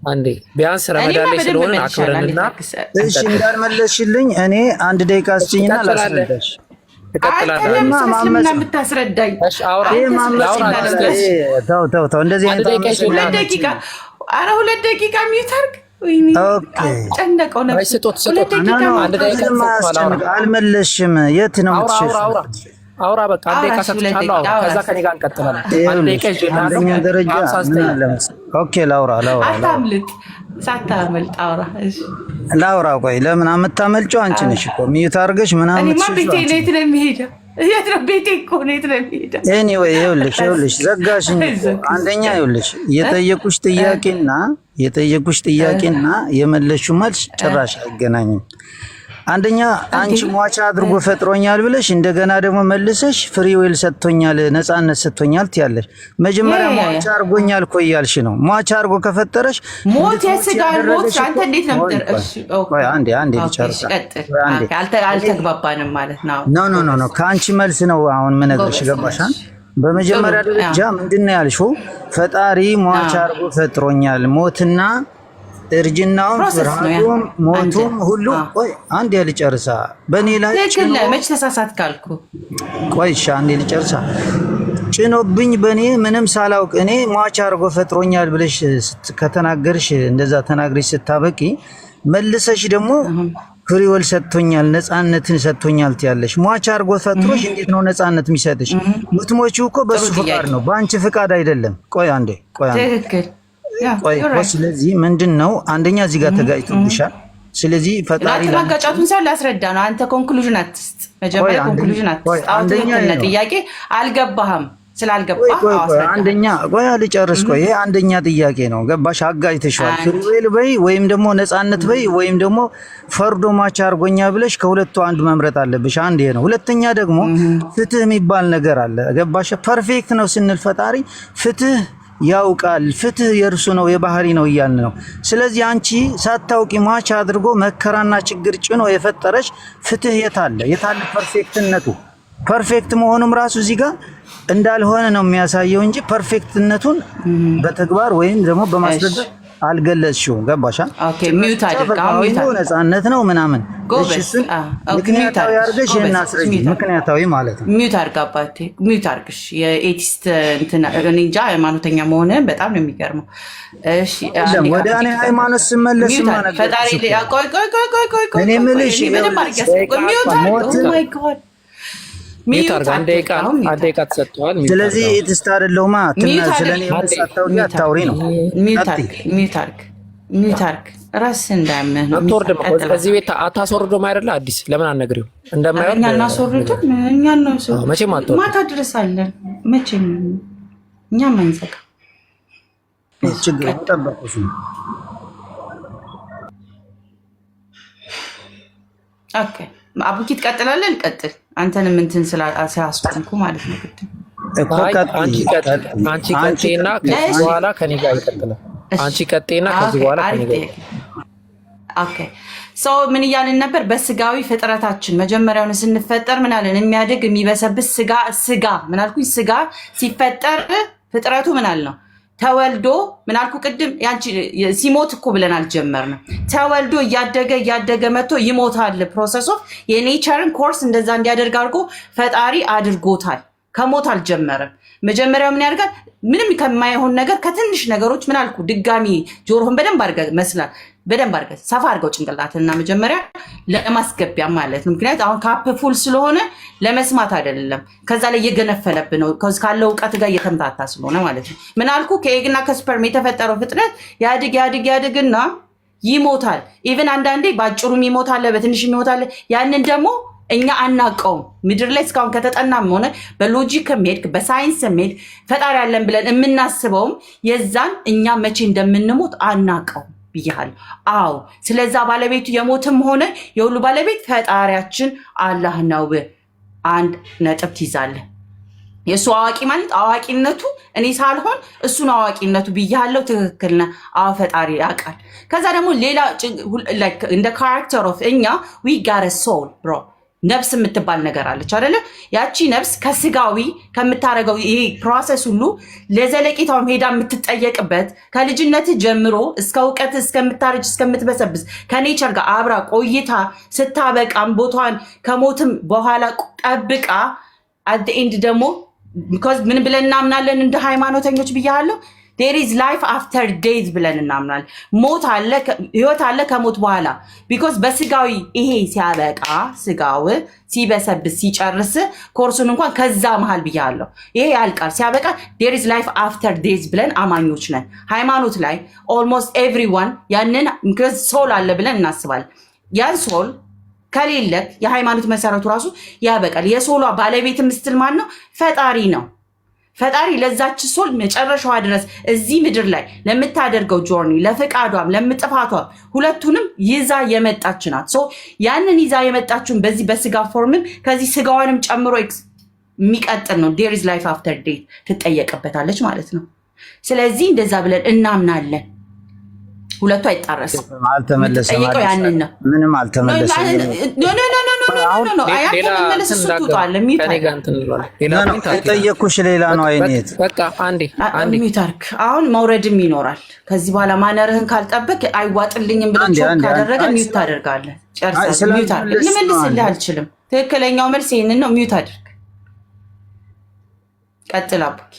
አንዴ ቢያንስ ረመዳን ላይ ስለሆነ አክብረንና እሺ እንዳልመለስሽልኝ እኔ 1 ደቂቃ ስጪኝና ላስረዳሽ። የምታስረዳኝ ተው እንደዚህ አይነት 2 ደቂቃ ኧረ 2 ደቂቃ ሚውተርክ ጨነቀው ነበር። 2 ደቂቃ አልመለስሽም። የት ነው የምትሸሽው? አውራ በቃ አንዴ ካሰጥቻለሁ። ከዛ ከኔ ጋር እንቀጥላለን። አንዴ አንደኛ ደረጃ ምን አለ ኦኬ ላውራ አታምልጥ፣ ሳታመልጥ አውራ። እሺ ላውራ። ቆይ ለምን አምታመልጪው? አንቺ ነሽ እኮ ሚዩት አድርገሽ ምናምን እኔማ ቤቴ ነው። የት ነው የሚሄደው? የት ነው ቤቴ እኮ ነው። የት ነው የሚሄደው? ኤኒዌይ ይኸውልሽ ዘጋሽኝ እኮ። አንደኛ ይኸውልሽ የጠየቁሽ ጥያቄና የመለሽው መልስ ጭራሽ አይገናኝም። አንደኛ አንቺ ሟቻ አድርጎ ፈጥሮኛል ብለሽ እንደገና ደግሞ መልሰሽ ፍሪ ዊል ሰጥቶኛል፣ ነፃነት ሰጥቶኛል ትያለሽ። መጀመሪያ ሟቻ አድርጎኛል እኮ እያልሽ ነው። ሟቻ አድርጎ ከፈጠረሽ ሞት የስጋን ሞት አንተ እንዴት ነው ቆይ አንዴ ልጨርስ። አልተግባባንም ማለት ነው። ኖ ከአንቺ መልስ ነው አሁን የምነግርሽ። ገባሻል? በመጀመሪያ ደረጃ ምንድን ነው ያልሽው? ፈጣሪ ሟቻ አድርጎ ፈጥሮኛል፣ ሞትና እርጅናውም ፍርሃቱም ሞቱም ሁሉ። ቆይ አንዴ ልጨርሳ። በእኔ ላይ መች ተሳሳት ካልኩ ቆይ አንዴ ልጨርሳ። ጭኖብኝ በእኔ ምንም ሳላውቅ እኔ ሟች አድርጎ ፈጥሮኛል ብለሽ ከተናገርሽ፣ እንደዛ ተናግረሽ ስታበቂ መልሰሽ ደግሞ ፍሪወል ሰጥቶኛል፣ ነፃነትን ሰጥቶኛል ትያለሽ። ሟች አድርጎ ፈጥሮሽ እንዴት ነው ነፃነት የሚሰጥሽ? ምትሞቺው እኮ በሱ ፍቃድ ነው፣ በአንቺ ፍቃድ አይደለም። ቆይ አንዴ ትክክል። ስለዚህ ምንድን ነው አንደኛ እዚህ ጋር ተጋጭቶብሻል። ስለዚህ ፈጣሪ ማጋጫቱን ሳይሆን ላስረዳ ነው። አንተ ኮንክሉዥን አትስጥ፣ መጀመሪያ ኮንክሉዥን አትስጥ። አንደኛ ጥያቄ አልገባህም። ስላልገባህ አንደኛ ቆይ ልጨርስ። ቆይ ይሄ አንደኛ ጥያቄ ነው። ገባሽ? አጋጭተሽዋል። ፍሪዌል በይ ወይም ደግሞ ነፃነት በይ ወይም ደግሞ ፈርዶ ማቻ አርጎኛ ብለሽ ከሁለቱ አንዱ መምረጥ አለብሽ። አንድ ይሄ ነው። ሁለተኛ ደግሞ ፍትህ የሚባል ነገር አለ። ገባሽ? ፐርፌክት ነው ስንል ፈጣሪ ፍትህ ያውቃል፣ ፍትህ የእርሱ ነው የባህሪ ነው እያልን ነው። ስለዚህ አንቺ ሳታውቂ ሟች አድርጎ መከራና ችግር ጭኖ የፈጠረሽ ፍትህ የታለ ፐርፌክትነቱ? ፐርፌክት መሆኑም ራሱ እዚህ ጋር እንዳልሆነ ነው የሚያሳየው እንጂ ፐርፌክትነቱን በተግባር ወይም ደግሞ በማስረዳት አልገለጽሽውም። ገባሻ? ኦኬ ሚውት አድርጋው ነፃነት ነው ምናምን እሱን ምክንያታዊ አድርገሽ እናስረጂ። ምክንያታዊ ማለት ነው። ሚውት አድርጋባት፣ ሚውት አድርግሽ። የኤቲስት እንትና እኔ እንጃ ሃይማኖተኛ መሆነ በጣም ነው የሚገርመው። እሺ ወደ እኔ ሃይማኖት ስመለስ ማለት ፈጣሪ ቆይ እኔ ምልሽ ምንም አድርገሽ ሚውት ማይ ጋድ አንድ ደቂቃ ተሰጥቷል። ስለዚህ ኤቲስት አይደለሁማ ስለኔ ወሳታውኛ ታውሪ ነው። ሚውት አድርግ ራስህ እንዳያምህ ነው። አትወርድም እኮ ከዚህ ቤት አታስወርዶም አይደለ? አዲስ ለምን አትነግሪው? እንደማይወርድ እኛ እናስወርድም። እኛ ነው መቼም አትወርድ። ማታ ድረስ አለን። መቼም እኛም አንዘጋ። ችግር ተጠበቁሽ ነው። ኦኬ አቡኪ ትቀጥላለህ። ልቀጥል አንተንም እንትን ስላስቆምኩ ማለት ነው። አንቺ ቀጤና ከዚህ በኋላ ከኔ ጋር ይቀጥላል። አንቺ ቀጤና ከዚህ በኋላ ከኔ ጋር ኦኬ ሰው ምን እያልን ነበር? በስጋዊ ፍጥረታችን መጀመሪያውን ስንፈጠር ምን አለን? የሚያድግ የሚበሰብስ ስጋ ምን አልኩኝ? ስጋ ሲፈጠር ፍጥረቱ ምን አለ ነው? ተወልዶ ምን አልኩ ቅድም? ያንቺ ሲሞት እኮ ብለን አልጀመርንም። ተወልዶ እያደገ መጥቶ ይሞታል። ፕሮሰስ ኦፍ የኔቸርን ኮርስ እንደዛ እንዲያደርግ አድርጎ ፈጣሪ አድርጎታል። ከሞት አልጀመረም። መጀመሪያው ምን ያደርጋል? ምንም ከማይሆን ነገር ከትንሽ ነገሮች ምን አልኩ? ድጋሚ ጆሮህን በደንብ አድርገህ መስላል። በደንብ አድርገህ ሰፋ አድርገው ጭንቅላትና መጀመሪያ ለማስገቢያ ማለት ነው። ምክንያቱም አሁን ካፕ ፉል ስለሆነ ለመስማት አይደለም፣ ከዛ ላይ እየገነፈለብህ ነው ካለው እውቀት ጋር እየተምታታ ስለሆነ ማለት ነው። ምን አልኩ? ከኤግና ከስፐርም የተፈጠረው ፍጥረት ያድግና ይሞታል። ኢቨን አንዳንዴ በአጭሩም ይሞታል፣ በትንሽ ይሞታል። ያንን ደግሞ እኛ አናውቀውም። ምድር ላይ እስካሁን ከተጠናም ሆነ በሎጂክ ሄድክ በሳይንስ ሄድ ፈጣሪ ያለን ብለን የምናስበውም የዛን እኛ መቼ እንደምንሞት አናውቀውም ብያለሁ። አዎ፣ ስለዛ ባለቤቱ የሞትም ሆነ የሁሉ ባለቤት ፈጣሪያችን አላህ ነው። አንድ ነጥብ ትይዛለህ። የእሱ አዋቂ ማለት አዋቂነቱ እኔ ሳልሆን እሱን አዋቂነቱ ብያለሁ። ትክክል ነህ። አዎ ፈጣሪ ያውቃል። ከዛ ደግሞ ሌላ እንደ ካራክተር ኦፍ እኛ ዊ ጋር ሶል ብሮ ነፍስ የምትባል ነገር አለች አይደለ? ያቺ ነፍስ ከስጋዊ ከምታደርገው ይሄ ፕሮሰስ ሁሉ ለዘለቂታውም ሄዳ የምትጠየቅበት ከልጅነት ጀምሮ እስከ እውቀት እስከምታረጅ እስከምትበሰብስ ከኔቸር ጋር አብራ ቆይታ ስታበቃም ቦታን ከሞትም በኋላ ጠብቃ አት ኤንድ ደግሞ ምን ብለን እናምናለን እንደ ሃይማኖተኞች ብያለሁ? there is life after death ብለን እናምናለን። ሞት አለ፣ ህይወት አለ ከሞት በኋላ ቢኮዝ በስጋዊ ይሄ ሲያበቃ ስጋው ሲበሰብስ ሲጨርስ ኮርሱን እንኳን ከዛ መሃል ብያለሁ ይሄ ያልቃል ሲያበቃ there is life after death ብለን አማኞች ነን። ሃይማኖት ላይ almost everyone ያንን because ሶል አለ ብለን እናስባለን። ያን ሶል ከሌለክ የሃይማኖት መሰረቱ ራሱ ያበቃል። የሶሏ ባለቤት ምስትል ማን ነው? ፈጣሪ ነው። ፈጣሪ ለዛች ሶል መጨረሻዋ ድረስ እዚህ ምድር ላይ ለምታደርገው ጆርኒ ለፍቃዷም ለምጥፋቷም ሁለቱንም ይዛ የመጣች ናት። ሶ ያንን ይዛ የመጣችውን በዚህ በስጋ ፎርምን ከዚህ ስጋዋንም ጨምሮ የሚቀጥል ነው። there is life after death ትጠየቅበታለች ማለት ነው። ስለዚህ እንደዛ ብለን እናምናለን። ሁለቱ አይጣረስም። አልተመለሰም። ያንን ነው ምንም አልተመለሰም። የጠየኩሽ ሌላ ነው አይነት ሚውታርክ አሁን መውረድም ይኖራል። ከዚህ በኋላ ማነርህን ካልጠበቅ አይዋጥልኝም ብለህ ካደረገ ሚውት ታደርጋለህ። ጨርሰህ ሚውት አድርግ። ልመልስልህ አልችልም። ትክክለኛው መልስ ይህንን ነው። ሚውት አድርግ። ቀጥል አቡኪ።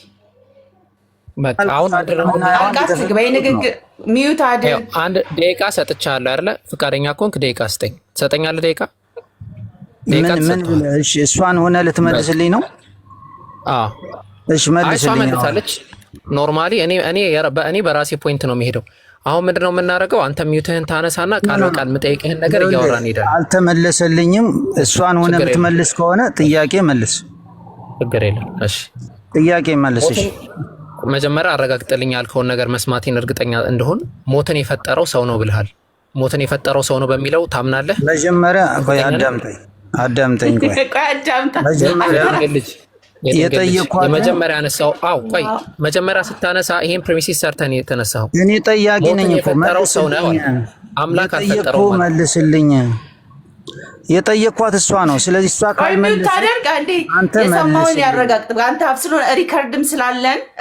ሚውት አድርግ። አንድ ደቂቃ ሰጥቻለሁ አይደለ? ፈቃደኛ ከሆንክ ደቂቃ ስጠኝ። ትሰጠኛለህ ደቂቃ? እሷን ሆነ ልትመልስልኝ ነው? እሺ መልስልኝ። ኖርማሊ እኔ በራሴ ፖይንት ነው የሚሄደው። አሁን ምንድነው የምናደርገው? አንተ ሚውትህን ታነሳና ቃል በቃል የምጠይቅህን ነገር እያወራን ሄዳል። አልተመለሰልኝም። እሷን ሆነ የምትመልስ ከሆነ ጥያቄ መልስ። ችግር የለም። እሺ ጥያቄ መልስ። እሺ መጀመሪያ አረጋግጥልኝ ያልከውን ነገር መስማቴን እርግጠኛ እንደሆን። ሞትን የፈጠረው ሰው ነው ብለሃል። ሞትን የፈጠረው ሰው ነው በሚለው ታምናለህ? መጀመሪያ ቆይ አዳምጠኝ። የመጀመሪያ አነሳው። አው ቆይ መጀመሪያ ስታነሳ ይሄን ፕሪሚሲስ ሰርተን የተነሳው እኔ ጠያቂ ነኝ እኮ ሰው ነው አምላክ አልፈጠረው ማለት መልስልኝ። የጠየኳት እሷ ነው። ስለዚህ እሷ ካልመለሰ ታደርግ አንተ የሰማውን ያረጋግጥ። አንተ አብስሎ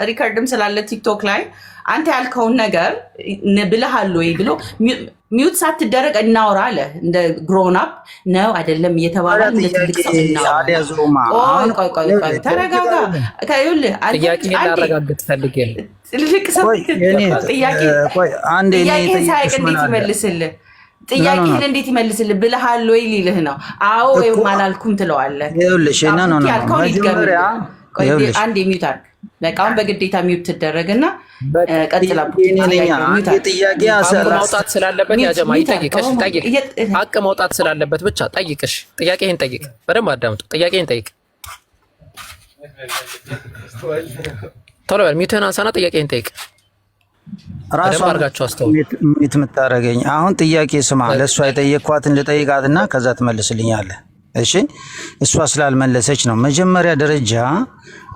ሪከርድም ስላለ ቲክቶክ ላይ አንተ ያልከውን ነገር ብለሃል ወይ ብሎ ሚውት ሳትደረግ እናውራ አለ። እንደ ግሮን አፕ ነው አይደለም እየተባለ እንደ ትልቅ ሰው እናውራ። ቆይ ተረጋጋ። ከይኸውልህ ጥያቄ ላረጋግጥ ፈልጌ ነው። ትልቅ ሰው ጥያቄ ሳይቅ እንዴት ይመልስልህ? ጥያቄህን እንዴት ይመልስልህ ብለሃል ወይ ሊልህ ነው። አዎ ወይም አላልኩም ትለዋለህ። ይኸውልሽ አንዴ ሚውት አድርግ። በቃውን በግዴታ ሚውት ትደረግና ቀጥላ ማውጣት ስላለበት ያጀማ ይጠይቅሽ። ሀቅ መውጣት ስላለበት ብቻ ጠይቅሽ። ጥያቄህን ጠይቅ። በደንብ አዳምጡ። ጥያቄህን ጠይቅ። ቶሎ በል። ሚውትህን አንሳና ጥያቄህን ጠይቅ። ራሷ አድርጋችሁ ሚት የምታደርገኝ አሁን ጥያቄ ስማ። ለእሷ የጠየኳትን ልጠይቃትና ከዛ ትመልስልኛለህ። እሺ እሷ ስላልመለሰች ነው። መጀመሪያ ደረጃ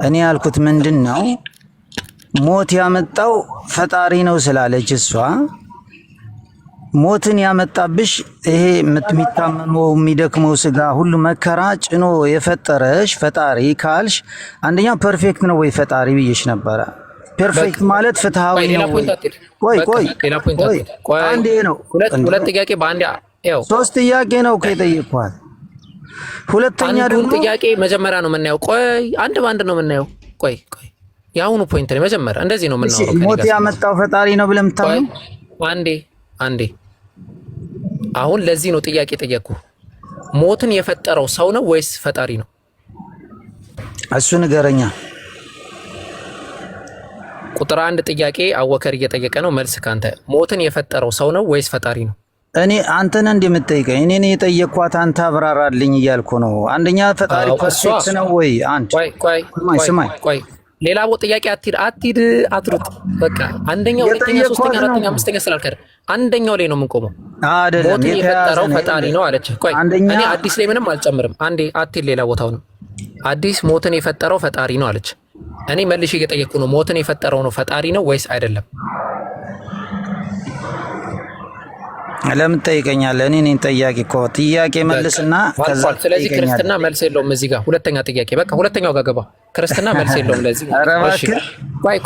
እኔ ያልኩት ምንድን ነው፣ ሞት ያመጣው ፈጣሪ ነው ስላለች እሷ ሞትን ያመጣብሽ ይሄ የሚታመመው የሚደክመው ስጋ ሁሉ መከራ ጭኖ የፈጠረሽ ፈጣሪ ካልሽ አንደኛ ፐርፌክት ነው ወይ ፈጣሪ ብዬሽ ነበረ። ፐርፌክት ማለት ፍትሃዊ ነው። ቆይ አንዴ ነው። ሁለት ጥያቄ በአንድ ያው ሶስት ጥያቄ ነው ከጠየቅኳት። ሁለተኛ ደግሞ ጥያቄ መጀመሪያ ነው የምናየው። ቆይ አንድ ባንድ ነው የምናየው። ቆይ የአሁኑ ፖይንት ነው መጀመሪያ። እንደዚህ ነው የምናወራው። ሞት ያመጣው ፈጣሪ ነው ብለህ የምታምነው? አንዴ አሁን ለዚህ ነው ጥያቄ ጠየቅኩ። ሞትን የፈጠረው ሰው ነው ወይስ ፈጣሪ ነው? እሱ ንገረኛ። ቁጥር 1 ጥያቄ አወከር እየጠየቀ ነው። መልስ ካንተ። ሞትን የፈጠረው ሰው ነው ወይስ ፈጣሪ ነው? እኔ አንተን እንደምትጠይቀኝ እኔ ነኝ የጠየቅኳት። አንተ አብራራልኝ እያልኩ ነው። አንደኛ ፈጣሪ ፐርፌክት ነው ወይ? አንድ ቆይ ሌላ ጥያቄ አትሩጥ። በቃ አንደኛው፣ ሁለተኛ፣ ሶስተኛ፣ አራተኛ፣ አምስተኛ ስላልከረ አንደኛው ላይ ነው የምንቆመው። አይደለም ሞትን የፈጠረው ፈጣሪ ነው አለች። ቆይ እኔ አዲስ ላይ ምንም አልጨምርም። አንዴ አትሂድ ሌላ ቦታው ነው። አዲስ ሞትን የፈጠረው ፈጣሪ ነው አለች። እኔ መልሼ እየጠየቅኩ ነው። ሞትን የፈጠረው ነው ፈጣሪ ነው ወይስ አይደለም? ለምን ጠይቀኛለህ? እኔ ነኝ ጠያቂ እኮ። ጥያቄ መልስና ከዛ። ስለዚህ ክርስትና መልስ የለውም እዚህ ጋር። ሁለተኛ ጥያቄ በቃ ሁለተኛው ጋር ገባ። ክርስትና መልስ የለውም ለዚህ። እሺ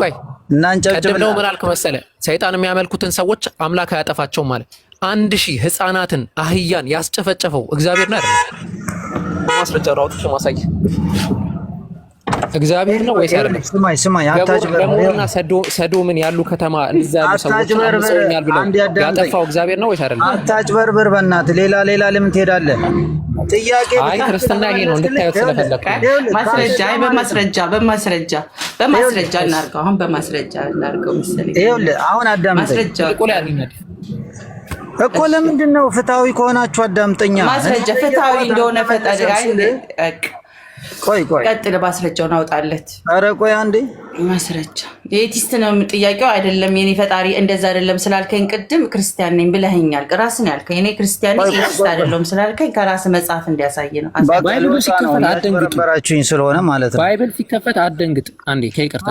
ቆይ እናንጨብጭብ ነው። ምን አልክ መሰለህ? ሰይጣን የሚያመልኩትን ሰዎች አምላክ አያጠፋቸውም ማለት 1000 ህፃናትን አህያን ያስጨፈጨፈው እግዚአብሔር ነው አይደል? ማስረጃ አውጥቼ ማሳይ እግዚአብሔር ነው ወይስ አይደለም? ስማኝ ገሞራና ሰዶምን ያሉ ከተማ እንደዛ ያሉ ሰዎች አምፀውኛል ብለው ያጠፋው እግዚአብሔር ነው ወይስ አይደለም? አታጭበርብር በእናትህ። ሌላ ለምን ትሄዳለህ? ጥያቄ አይ ክርስትና ይሄ ነው እንድታዩት ስለፈለኩ በማስረጃ እናርገው። አሁን በማስረጃ እናርገው መሰለኝ። ይኸውልህ አሁን አዳምጠኝ እኮ። ለምንድን ነው ፍትሃዊ ከሆናችሁ አዳምጠኛ። ማስረጃ ፍትሃዊ እንደሆነ ፈጣሪ ቆይ ቀጥል። ማስረጃውን አውጣለት። ኧረ ቆይ አንዴ ማስረጃ የቲስት ነው ጥያቄው አይደለም። የኔ ፈጣሪ እንደዛ አይደለም ስላልከኝ ቅድም ክርስቲያን ነኝ ብለኸኛል። ራስን ያልከኝ እኔ ክርስቲያን ነኝ ቲስት አይደለም ስላልከኝ ከራስ መጽሐፍ እንዲያሳይ ነው። ባይብል ሲከፈት አትደንግጥ። በራችሁኝ ስለሆነ ማለት ነው። ባይብል ሲከፈት አትደንግጥ። አንዴ ከይቅርታ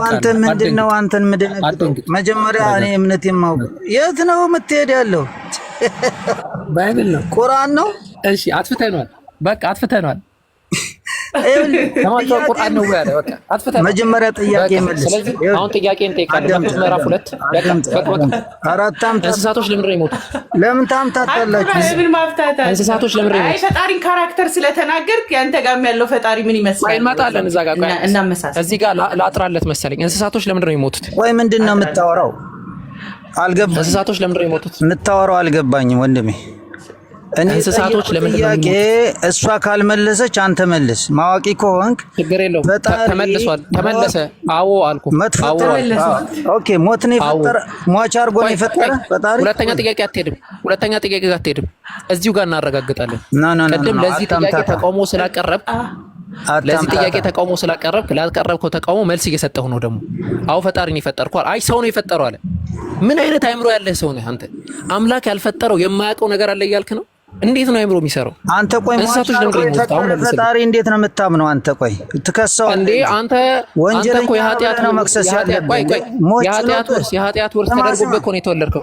አንተ ምንድነው አንተን ምንድነው? መጀመሪያ እኔ እምነቴን ማውቅ። የት ነው የምትሄድ ያለው? ባይብል ነው ቁርአን ነው። እሺ አጥፍተናል። በቃ አጥፍተናል። ቁርአን ነው ያለ። በቃ አጥፍተናል። መጀመሪያ ጥያቄ መልስ። ስለዚህ አሁን ጥያቄን ጠይቃለሁ። ምዕራፍ 2 እንስሳቶች ለምን ነው የሞቱት? ለምን ታምታታላችሁ? እንስሳቶች ለምን ነው የሞቱት? ፈጣሪን ካራክተር ስለተናገርክ ያንተ ጋርም ያለው ፈጣሪ ምን ይመስላል? እንመጣለን እዛ ጋር። እዚህ ጋር ላጥራለት መሰለኝ። እንስሳቶች ለምን ነው የሞቱት? ወይ ምንድን ነው የምታወራው? አልገባኝም። እንስሳቶች ለምን ነው የሞቱት? የምታወራው አልገባኝም ወንድሜ። እንስሳቶች ለምን ነው እሷ ካልመለሰች አንተ መልስ። ማዋቂ ከሆንክ ችግር የለውም። ተመልሷል። ተመለሰ። አዎ አልኩ። ኦኬ ሞትን የፈጠረ ሟች አድርጎ ነው የፈጠረ ፈጣሪ። ሁለተኛ ጥያቄ ጋር አትሄድም። እዚሁ ጋር እናረጋግጣለን። ቅድም ለዚህ ጥያቄ ተቃውሞ ስላቀረብክ ላቀረብከው ተቃውሞ መልስ እየሰጠሁ ነው። ደግሞ አዎ ፈጣሪን የፈጠርኳል። አይ ሰው ነው የፈጠረው አለ። ምን አይነት አይምሮ ያለህ ሰው ነህ አንተ? አምላክ ያልፈጠረው የማያውቀው ነገር አለ እያልክ ነው? እንዴት ነው አይምሮ የሚሰራው? አንተ ቆይ ፈጣሪ እንዴት ነው የምታምነው? አንተ ቆይ ትከሰው እንዴ? አንተ እኮ የኃጢአት ነው መክሰስ ያለብህ። የኃጢአት ውርስ ተደርጎብህ እኮ ነው የተወለድከው።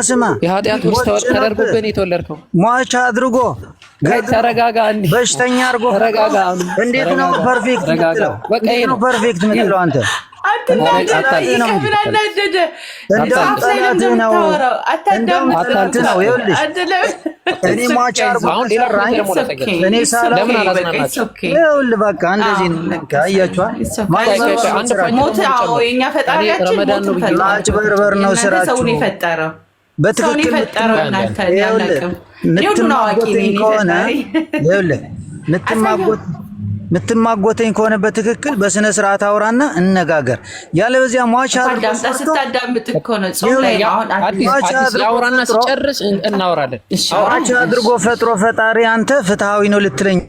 ስማ የኃጢአት ውርስ ተደርጎብህ ነው የተወለድከው። ሟች አድርጎ ተረጋጋ። እንዴ በሽተኛ አድርጎ ተረጋጋ። እንዴት ነው ፐርፌክት የምትለው? በቃ ይሄ ነው ፐርፌክት የምትለው አንተ። ማጭበርበር ነው ስራችሁ። በትክክል ምትማጎተኝ ከሆነ በትክክል በስነ ስርዓት አውራና እነጋገር። ያለበዚያ ሟች ስታዳምጥ እኮ ነው ጾም ላይ አውራና ሲጨርስ እናወራለን። ሟች አድርጎ ፈጥሮ ፈጣሪ አንተ ፍትሃዊ ነው ልትለኝ?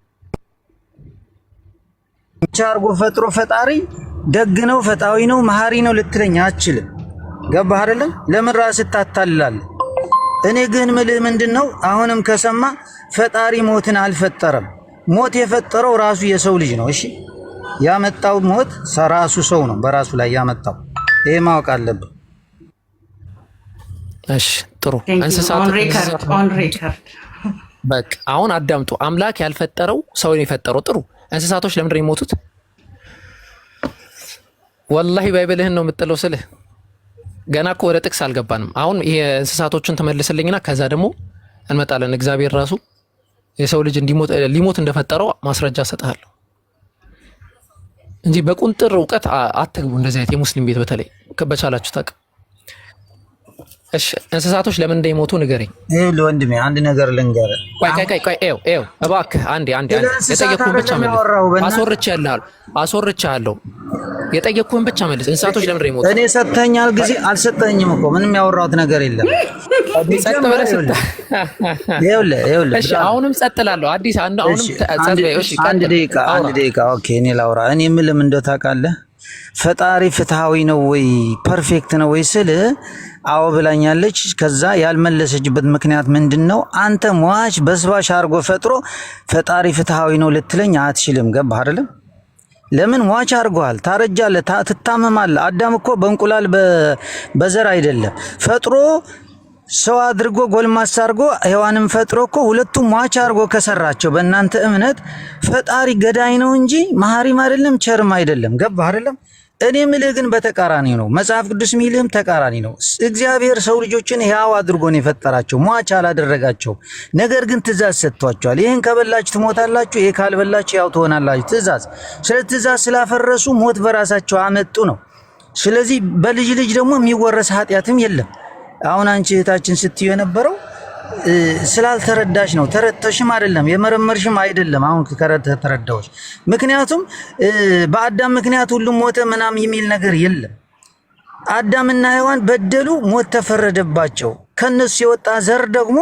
ሟች አድርጎ ፈጥሮ ፈጣሪ ደግ ነው ፍትሃዊ ነው መሐሪ ነው ልትለኝ አትችልም። ገባህ አይደለም? ለምን ራስህ ታታልላለህ? እኔ ግን ምልህ ምንድነው አሁንም ከሰማ ፈጣሪ ሞትን አልፈጠረም። ሞት የፈጠረው ራሱ የሰው ልጅ ነው። እሺ ያመጣው ሞት ራሱ ሰው ነው በራሱ ላይ ያመጣው። ይሄ ማወቅ አለብን። እሺ ጥሩ። እንስሳት በቃ አሁን አዳምጡ። አምላክ ያልፈጠረው ሰው ነው የፈጠረው። ጥሩ። እንስሳቶች ለምንድን ነው የሞቱት? ወላሂ ባይብልህን ነው የምጥለው ስልህ ገና እኮ ወደ ጥቅስ አልገባንም። አሁን ይሄ እንስሳቶችን ተመልስልኝና ከዛ ደግሞ እንመጣለን። እግዚአብሔር ራሱ የሰው ልጅ ሊሞት እንደፈጠረው ማስረጃ ሰጥሃለሁ እንጂ በቁንጥር እውቀት አትግቡ። እንደዚህ አይነት የሙስሊም ቤት በተለይ በቻላችሁ ታውቅ። እሺ እንስሳቶች ለምን እንደሚሞቱ ንገረኝ። ይኸውልህ ወንድሜ አንድ ነገር ልንገርህ። ቆይ እባክህ አንዴ የጠየኩህን ብቻ መልስ። አስወርቻለሁ። የጠየኩህን ብቻ መልስ። እንስሳቶች ለምን እንደሚሞቱ እኔ ሰጥተኛል ጊዜ አልሰጠኝም እኮ ምንም ያወራሁት ነገር የለም። ጸጥ ብለህ እሺ አሁንም ጸጥ እላለሁ። አዲስ አሁንም ጸጥ በይ። እሺ አንድ ደቂቃ ኦኬ። እኔ ላውራ። እኔ የምልህ እንደው ታውቃለህ ፈጣሪ ፍትሃዊ ነው ወይ ፐርፌክት ነው ወይ ስል አዎ ብላኛለች። ከዛ ያልመለሰችበት ምክንያት ምንድነው? አንተ ሟች በስባሽ አርጎ ፈጥሮ ፈጣሪ ፍትሃዊ ነው ልትለኝ አትችልም። ገባህ አይደለም? ለምን ሟች አርጓል። ታረጃለህ፣ ትታመማለህ። አዳም እኮ በእንቁላል በዘር አይደለም ፈጥሮ ሰው አድርጎ ጎልማሳ አርጎ ሔዋንም ፈጥሮ እኮ ሁለቱም ሟች አርጎ ከሰራቸው በእናንተ እምነት ፈጣሪ ገዳይ ነው እንጂ መሐሪም አይደለም ቸርም አይደለም። ገባህ አይደለም? እኔ ምልህ ግን በተቃራኒ ነው። መጽሐፍ ቅዱስ ሚልህም ተቃራኒ ነው። እግዚአብሔር ሰው ልጆችን ሕያው አድርጎ ነው የፈጠራቸው፣ ሟች አላደረጋቸው። ነገር ግን ትእዛዝ ሰጥቷቸዋል። ይህን ከበላችሁ ትሞታላችሁ፣ ይሄ ካልበላችሁ ያው ትሆናላችሁ። ትእዛዝ ስለ ትእዛዝ ስላፈረሱ ሞት በራሳቸው አመጡ ነው። ስለዚህ በልጅ ልጅ ደግሞ የሚወረስ ኃጢአትም የለም። አሁን አንቺ እህታችን ስትዩ የነበረው ስላልተረዳሽ ነው። ተረድተሽም አይደለም የመረመርሽም አይደለም። አሁን ተረዳዎች። ምክንያቱም በአዳም ምክንያት ሁሉም ሞተ ምናምን የሚል ነገር የለም። አዳምና ሔዋን በደሉ፣ ሞት ተፈረደባቸው። ከነሱ የወጣ ዘር ደግሞ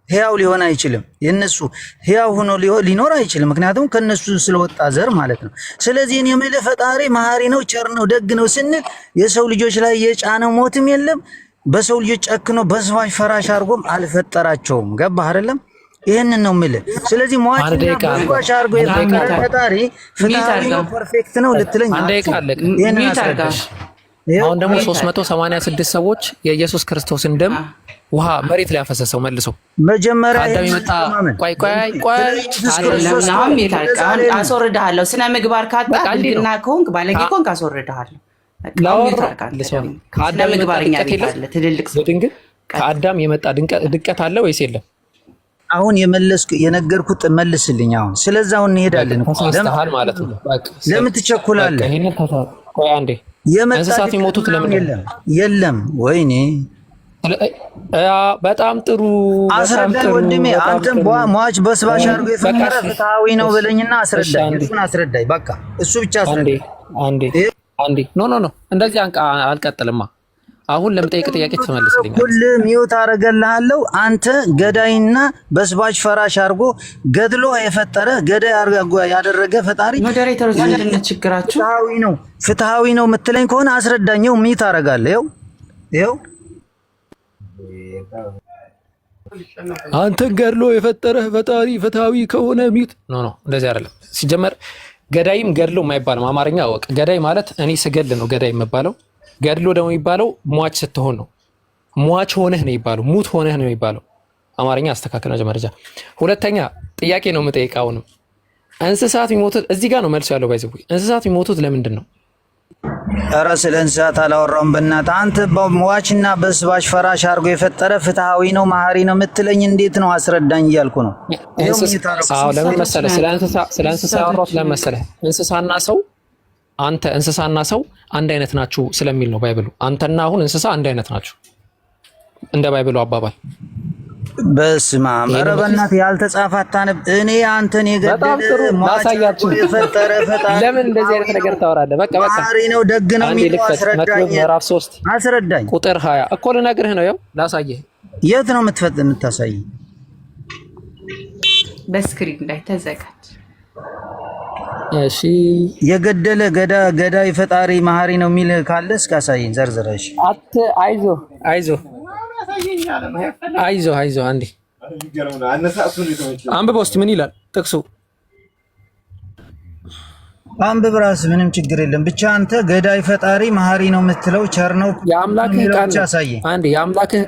ሕያው ሊሆን አይችልም። የነሱ ሕያው ሆኖ ሊኖር አይችልም። ምክንያቱም ከነሱ ስለወጣ ዘር ማለት ነው። ስለዚህ እኔ የምልህ ፈጣሪ መሐሪ ነው፣ ቸር ነው፣ ደግ ነው ስንል የሰው ልጆች ላይ የጫነው ሞትም የለም። በሰው ልጆች ጨክኖ በስባሽ ፈራሽ አርጎም አልፈጠራቸውም። ገባህ አይደለም? ይሄንን ነው የምልህ። ስለዚህ ሟችና በስባሽ አርጎ የፈጠረ ፈጣሪ ፍትሃዊ ነው ፐርፌክት ነው ልትለኝ ይሄንን አስረዳሽ። አሁን ደግሞ 386 ሰዎች የኢየሱስ ክርስቶስን ደም ውሃ መሬት ላይ ያፈሰሰው መልሶ መጀመሪያ አዳም ይመጣ ቆይ አስወርድሃለሁ። ስነ ምግባር ካጣ እና ከሆንክ ባለጌ ከሆንክ አስወርድሃለሁ። ከአዳም የመጣ ድቀት አለ ወይስ የለም? አሁን የነገርኩት መልስልኝ። አሁን ስለዛው እንሄዳለን ማለት ነው። ለምን ትቸኩላለህ? ቆይ አንዴ እንስሳት የሚሞቱት ለምን የለም? ወይኔ በጣም ጥሩ አስረዳኝ ወንድሜ። አንተም ሟች በስባሽ አድርጎ የፈጠረ ፍትሃዊ ነው በለኝና አስረዳኝ። እሱን አስረዳኝ። በቃ እሱ ብቻ አስረዳኝ። አንዴ ኖ እንደዚህ አልቀጥልማ። አሁን ለምጠይቅ ጥያቄ ትመልስልኛለህ። ሁሉ ሚውት አረጋለሁ። አንተ ገዳይና በስባሽ ፈራሽ አርጎ ገድሎ የፈጠረ ገዳይ አርጎ ያደረገ ፈጣሪ ሞዴሬተሮች ምንድነው ችግራችሁ? ፍትሃዊ ነው የምትለኝ ከሆነ አስረዳኝው። ሚውት አረጋለሁ። ይኸው አንተን ገድሎ የፈጠረ ፈጣሪ ፍትሃዊ ከሆነ ሚውት ኖ እንደዚህ አይደለም። ሲጀመር ገዳይም ገድሎ የማይባልም አማርኛ አወቅ። ገዳይ ማለት እኔ ስገል ነው ገዳይ የምባለው። ገድሎ ደግሞ የሚባለው ሟች ስትሆን ነው። ሟች ሆነህ ነው የሚባለው፣ ሙት ሆነህ ነው የሚባለው። አማርኛ አስተካክል ነው መረጃ። ሁለተኛ ጥያቄ ነው የምጠይቀው። አሁንም እንስሳት የሚሞቱት እዚህ ጋር ነው መልሶ ያለው። ባይዘው እንስሳት የሚሞቱት ለምንድን ነው? ኧረ ስለ እንስሳት አላወራሁም በእናትህ። አንተ በሟችና በስባሽ ፈራሽ አድርጎ የፈጠረ ፍትሃዊ ነው መሐሪ ነው የምትለኝ እንዴት ነው? አስረዳኝ እያልኩ ነው። ለምን መሰለህ ስለ እንስሳ ያወራሁት ለምን መሰለህ? እንስሳና ሰው አንድ አይነት ናችሁ ስለሚል ነው ባይብሉ። አንተና አሁን እንስሳ አንድ አይነት ናችሁ እንደ ባይብሉ አባባል። በስመ አብ ኧረ በእናትህ ያልተጻፈ አታነብ። እኔ አንተን የገደለ ማሳያችሁ የፈጠረ ፈጣሪ ለምን እንደዚህ አይነት ነገር ታወራለህ? በቃ መሐሪ ነው ደግ ነው የሚለው አስረዳኝ። ምዕራፍ 3 አስረዳኝ። ቁጥር 20 እኮ ልነግርህ ነው። ያው ላሳየህ። የት ነው የምታሳይ? በስክሪን ላይ ተዘጋጅ። እሺ የገደለ ገዳይ ፈጣሪ መሐሪ ነው የሚል ካለ እስኪ አሳየኝ ዘርዝረሽ። አይዞህ አንዴ አንብበው እስኪ ምን ይላል ጥቅሱ? አንብብ ራስህ፣ ምንም ችግር የለም። ብቻ አንተ ገዳይ ፈጣሪ መሐሪ ነው የምትለው ቸር ነው የአምላክህ ቃል ነው። አንዴ የአምላክህ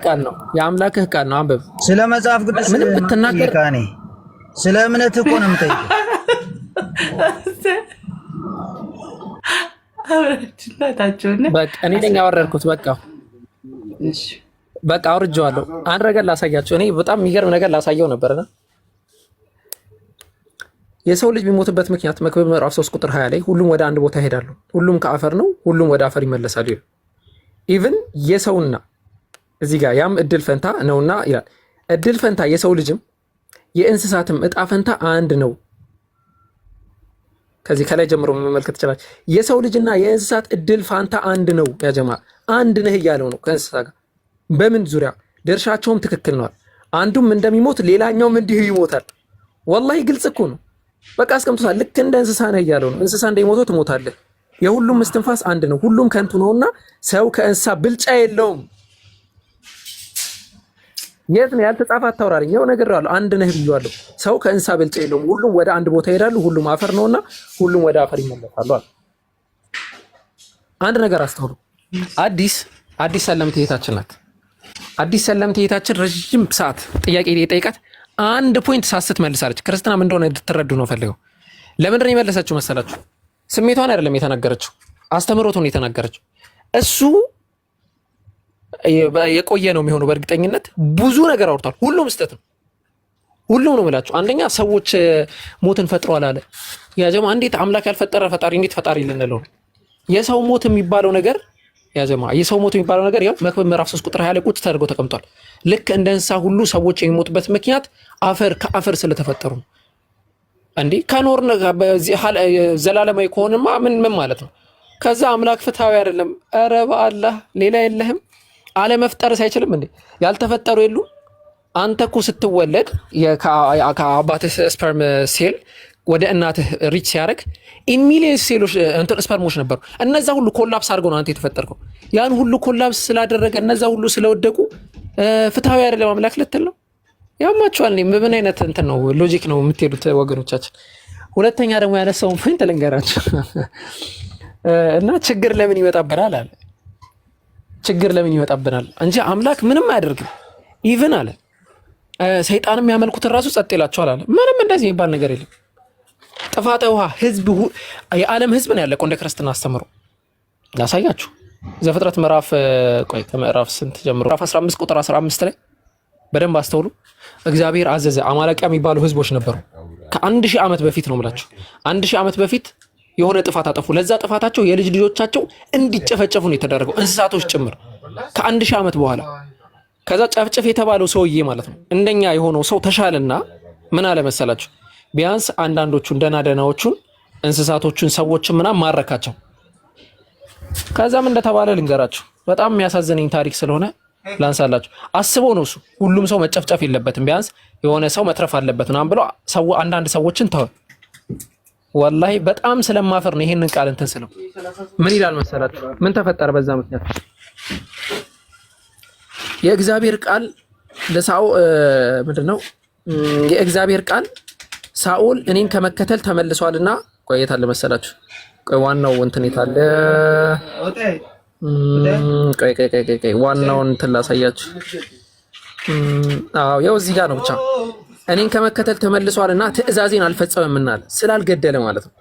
ቃል ነው አንብብ። ስለ መጽሐፍ ቅዱስ ምንም ብትናገር ስለ እምነት እኮ ነው የምጠይቀው። በቃ እኔ ነኝ ያወረድኩት። በቃ አውርጄዋለሁ። አንድ ነገር ላሳያቸው። እኔ በጣም የሚገርም ነገር ላሳየው ነበርና የሰው ልጅ የሚሞትበት ምክንያት መክብብ ምዕራፍ 3 ቁጥር 20 ላይ ሁሉም ወደ አንድ ቦታ ይሄዳሉ፣ ሁሉም ከአፈር ነው፣ ሁሉም ወደ አፈር ይመለሳሉ። ኢቭን የሰውና እዚህ ጋር ያም እድል ፈንታ ነውና ይላል። እድል ፈንታ የሰው ልጅም የእንስሳትም እጣ ፈንታ አንድ ነው። ከዚህ ከላይ ጀምሮ መመልከት ይችላል። የሰው ልጅና የእንስሳት እድል ፋንታ አንድ ነው። ያ ጀማ አንድ ነህ እያለው ነው ከእንስሳ ጋር በምን ዙሪያ ድርሻቸውም ትክክል ነው። አንዱም እንደሚሞት ሌላኛውም እንዲሁ ይሞታል። ወላሂ ግልጽ እኮ ነው። በቃ አስቀምጦታል። ልክ እንደ እንስሳ ነህ እያለው ነው። እንስሳ እንደሚሞተው ትሞታለህ። የሁሉም እስትንፋስ አንድ ነው። ሁሉም ከንቱ ነውና ሰው ከእንስሳ ብልጫ የለውም። የት ነው ያልተጻፈ? አታውራልኝ። ያው ነገር አለው አንድ ነህ ብዬዋለሁ። ሰው ከእንስሳ ብልጫ የለውም። ሁሉም ወደ አንድ ቦታ ይሄዳሉ። ሁሉም አፈር ነውና ሁሉም ወደ አፈር ይመለሳሉ አለ። አንድ ነገር አስተውሉ። አዲስ ሰለምት እህታችን ናት። አዲስ ሰለምት እህታችን ረጅም ሰዓት ጥያቄ የጠይቃት አንድ ፖይንት ሳስት መልሳለች። ክርስትና ምን እንደሆነ እንድትረዱ ነው ፈልገው። ለምንድን ነው የመለሰችው መሰላችሁ? ስሜቷን አይደለም የተናገረችው፣ አስተምሮቱን የተናገረችው። እሱ የቆየ ነው የሚሆነው። በእርግጠኝነት ብዙ ነገር አውርቷል። ሁሉም ስህተት ነው። ሁሉም ነው የምላችሁ። አንደኛ ሰዎች ሞትን ፈጥሯል አለ። ያ ጀማ እንዴት አምላክ ያልፈጠረ ፈጣሪ እንዴት ፈጣሪ ልንለው? የሰው ሞት የሚባለው ነገር ያ ጀማ የሰው ሞት የሚባለው ነገር ያው መክብብ ምዕራፍ 3 ቁጥር 20 ላይ ቁጭ ተደርጎ ተቀምጧል። ልክ እንደ እንስሳ ሁሉ ሰዎች የሚሞቱበት ምክንያት ከአፈር ስለተፈጠሩ ነው። እንዴ ከኖርን ዘላለማዊ ከሆነማ ምን ማለት ነው? ከዛ አምላክ ፍትሃዊ አይደለም። ኧረ በአላህ ሌላ የለህም። አለመፍጠርስ አይችልም እንዴ? ያልተፈጠሩ የሉም? አንተ እኮ ስትወለድ ከአባትህ ስፐርም ሴል ወደ እናትህ ሪች ሲያደርግ ኢሚሊየንስ ሴሎች እንትን ስፐርሞች ነበሩ። እነዛ ሁሉ ኮላፕስ አድርገው ነው አንተ የተፈጠርከው። ያን ሁሉ ኮላፕስ ስላደረገ እነዛ ሁሉ ስለወደቁ ፍትሃዊ አይደለም አምላክ ልትል ነው? ያማችኋል። ምን አይነት እንትን ነው ሎጂክ ነው የምትሄዱት ወገኖቻችን? ሁለተኛ ደግሞ ያነሳውን ፖይንት ልንገራችሁ እና ችግር ለምን ይመጣብናል አለ። ችግር ለምን ይመጣብናል እንጂ አምላክ ምንም አያደርግም። ኢቭን አለ ሰይጣንም የሚያመልኩትን ራሱ ጸጥ ይላቸዋል አለ። ምንም እንደዚህ የሚባል ነገር የለም። ጥፋተ ውሃ የዓለም ህዝብ ነው ያለቀው እንደ ክርስትና አስተምሮ ላሳያችሁ። ዘፍጥረት ከምዕራፍ ስንት ጀምሮ ምዕራፍ 15 ቁጥር 15 ላይ በደንብ አስተውሉ። እግዚአብሔር አዘዘ። አማላቂያ የሚባሉ ህዝቦች ነበሩ። ከ1000 ዓመት በፊት ነው የምላችሁ። 1000 ዓመት በፊት የሆነ ጥፋት አጠፉ። ለዛ ጥፋታቸው የልጅ ልጆቻቸው እንዲጨፈጨፉ ነው የተደረገው፣ እንስሳቶች ጭምር ከ1000 ዓመት በኋላ። ከዛ ጨፍጨፍ የተባለው ሰውዬ ማለት ነው እንደኛ የሆነው ሰው ተሻለና ምን አለ መሰላችሁ? ቢያንስ አንዳንዶቹን ደናዎቹን እንስሳቶቹን ሰዎችን ምናምን ማረካቸው። ከዛም እንደተባለ ልንገራችሁ። በጣም የሚያሳዝነኝ ታሪክ ስለሆነ ላንሳላችሁ። አስበው ነው እሱ ሁሉም ሰው መጨፍጨፍ የለበትም ቢያንስ የሆነ ሰው መትረፍ አለበት ምናምን ብሎ አንዳንድ ሰዎችን ተወ። ወላሂ በጣም ስለማፈር ነው ይሄንን ቃል እንትን ስለው ምን ይላል መሰላችሁ? ምን ተፈጠረ በዛ ምክንያት? የእግዚአብሔር ቃል ለሳኦል ምንድነው? የእግዚአብሔር ቃል ሳኦል እኔን ከመከተል ተመልሷልና ቆየት አለ መሰላችሁ። ቆይ ዋናው እንትን የታለ? ቆይ ዋናው እንትን ላሳያችሁ። አዎ ያው እዚህ ጋር ነው። ብቻ እኔን ከመከተል ተመልሷልና ትእዛዜን አልፈጸመምና አለ። ስላልገደለ ማለት ነው።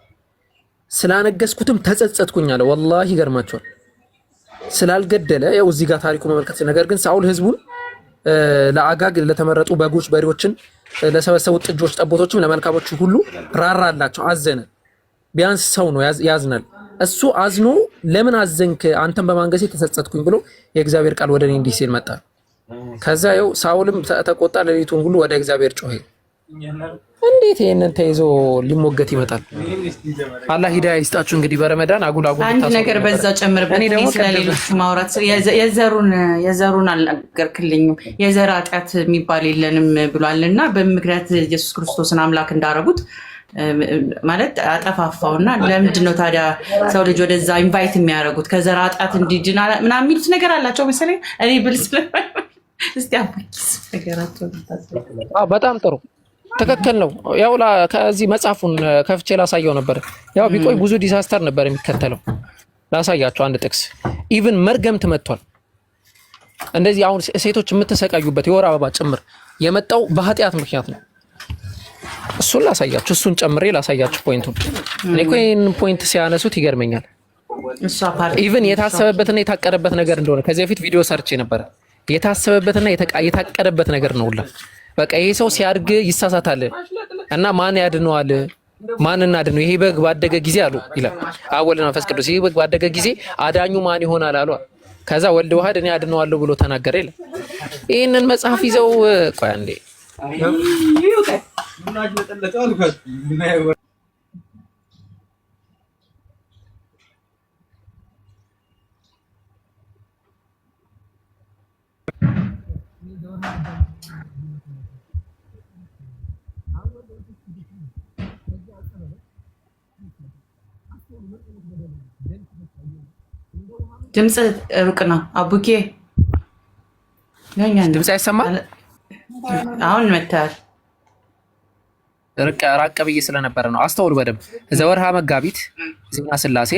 ስላነገስኩትም ተጸጸትኩኝ አለ። ወላሂ ይገርማችኋል። ስላልገደለ ያው እዚህ ጋር ታሪኩ መመልከት። ነገር ግን ሳኦል ህዝቡን ለአጋግ ለተመረጡ በጎች በሬዎችን ለሰበሰቡት ጥጆች ጠቦቶችም ለመልካሞቹ ሁሉ ራራላቸው፣ አዘነ። ቢያንስ ሰው ነው ያዝናል። እሱ አዝኖ ለምን አዘንክ አንተን በማንገሴ ተጸጸትኩኝ ብሎ የእግዚአብሔር ቃል ወደ እኔ እንዲህ ሲል መጣ። ከዛ ያው ሳኦልም ተቆጣ፣ ሌሊቱን ሁሉ ወደ እግዚአብሔር ጮኸ። እንዴት ይሄንን ተይዞ ሊሞገት ይመጣል? አላህ ሂዳያ ይስጣችሁ። እንግዲህ በረመዳን አጉል አንድ ነገር በዛው ጨምርበት። እኔ ስለሌሎች ማውራት የዘሩን አልነገርክልኝም። የዘር ኃጢአት የሚባል የለንም ብሏልና በምክንያት ኢየሱስ ክርስቶስን አምላክ እንዳረጉት ማለት አጠፋፋውና ለምንድን ነው ታዲያ ሰው ልጅ ወደዛ ኢንቫይት የሚያደርጉት ከዘር ኃጢአት እንዲድን ምናምን የሚሉት ነገር አላቸው መሰለኝ። እኔ ብልስ እስቲ አባኪስ ነገራቸው። በጣም ጥሩ ትክክል ነው። ያው ከዚህ መጽሐፉን ከፍቼ ላሳየው ነበር። ያው ቢቆይ ብዙ ዲዛስተር ነበር የሚከተለው። ላሳያቸው አንድ ጥቅስ። ኢቭን መርገምት መጥቷል። እንደዚህ አሁን ሴቶች የምትሰቃዩበት የወር አበባ ጭምር የመጣው በኃጢአት ምክንያት ነው። እሱን ላሳያችሁ፣ እሱን ጨምሬ ላሳያችሁ ፖይንቱን። እኔ እኮ ይሄንን ፖይንት ሲያነሱት ይገርመኛል። ኢቭን የታሰበበትና የታቀደበት ነገር እንደሆነ ከዚህ በፊት ቪዲዮ ሰርቼ ነበር። የታሰበበትና የታቀደበት ነገር ነው ሁላ። በቃ ይሄ ሰው ሲያድግ ይሳሳታል እና ማን ያድነዋል? ማን እናድነው? ይሄ በግ ባደገ ጊዜ አሉ ይላል አብ ወልድ መንፈስ ቅዱስ። ይሄ በግ ባደገ ጊዜ አዳኙ ማን ይሆናል አሉ። ከዛ ወልድ ዋህድ እኔ አድነዋለሁ ብሎ ተናገረ ይላል። ይህንን መጽሐፍ ይዘው ቆይ አንዴ ድምፅ ሩቅ ነው አቡኬ። ድምፅ አይሰማል። አሁን መታል ራቅ ብዬ ስለነበረ ነው። አስተውሉ በደንብ ዘወርሃ መጋቢት ዜና ስላሴ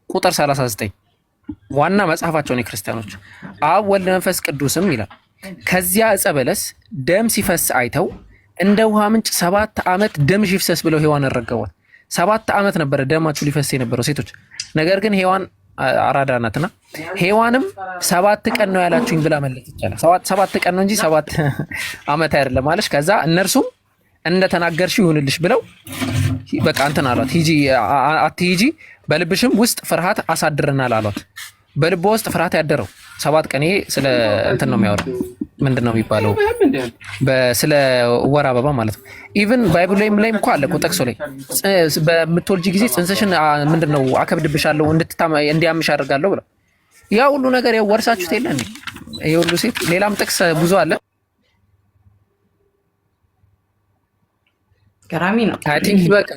ቁጥር 39 ዋና መጽሐፋቸውን የክርስቲያኖች አብ ወልድ መንፈስ ቅዱስም ይላል ከዚያ ዕፀ በለስ ደም ሲፈስ አይተው እንደ ውሃ ምንጭ 7 ዓመት ደምሽ ይፍሰስ ብለው ሔዋንን ረገቧት። 7 ዓመት ነበረ ደማችሁ ሊፈስ የነበረው ሴቶች። ነገር ግን ሔዋን አራዳ ናትና ሔዋንም 7 ቀን ነው ያላችሁኝ ብላ መለስ ይቻላል። 7 ቀን ነው እንጂ 7 ዓመት አይደለም ማለሽ። ከዛ እነርሱም እንደተናገርሽ ይሁንልሽ ብለው በቃ እንትን አሏት። ሂጂ አትሂጂ በልብሽም ውስጥ ፍርሃት አሳድረናል አሏት። በልቧ ውስጥ ፍርሃት ያደረው 7 ቀን። ይሄ ስለ እንትን ነው የሚያወራው። ምንድን ነው የሚባለው? ስለ ወር አበባ ማለት ነው። ኢቭን ባይብል ላይም እኮ አለ እኮ ጠቅሶ ላይ በምትወልጂ ጊዜ ጽንስሽን ምንድን ነው አከብድብሻለሁ እንዲያምሽ አድርጋለሁ ብለው ያ ሁሉ ነገር ያው ወርሳችሁት የለ እንዴ? ይሄ ሁሉ ሴት ሌላም ጥቅስ ብዙ አለ። ገራሚ ነው። አይ ቲንክ በቃ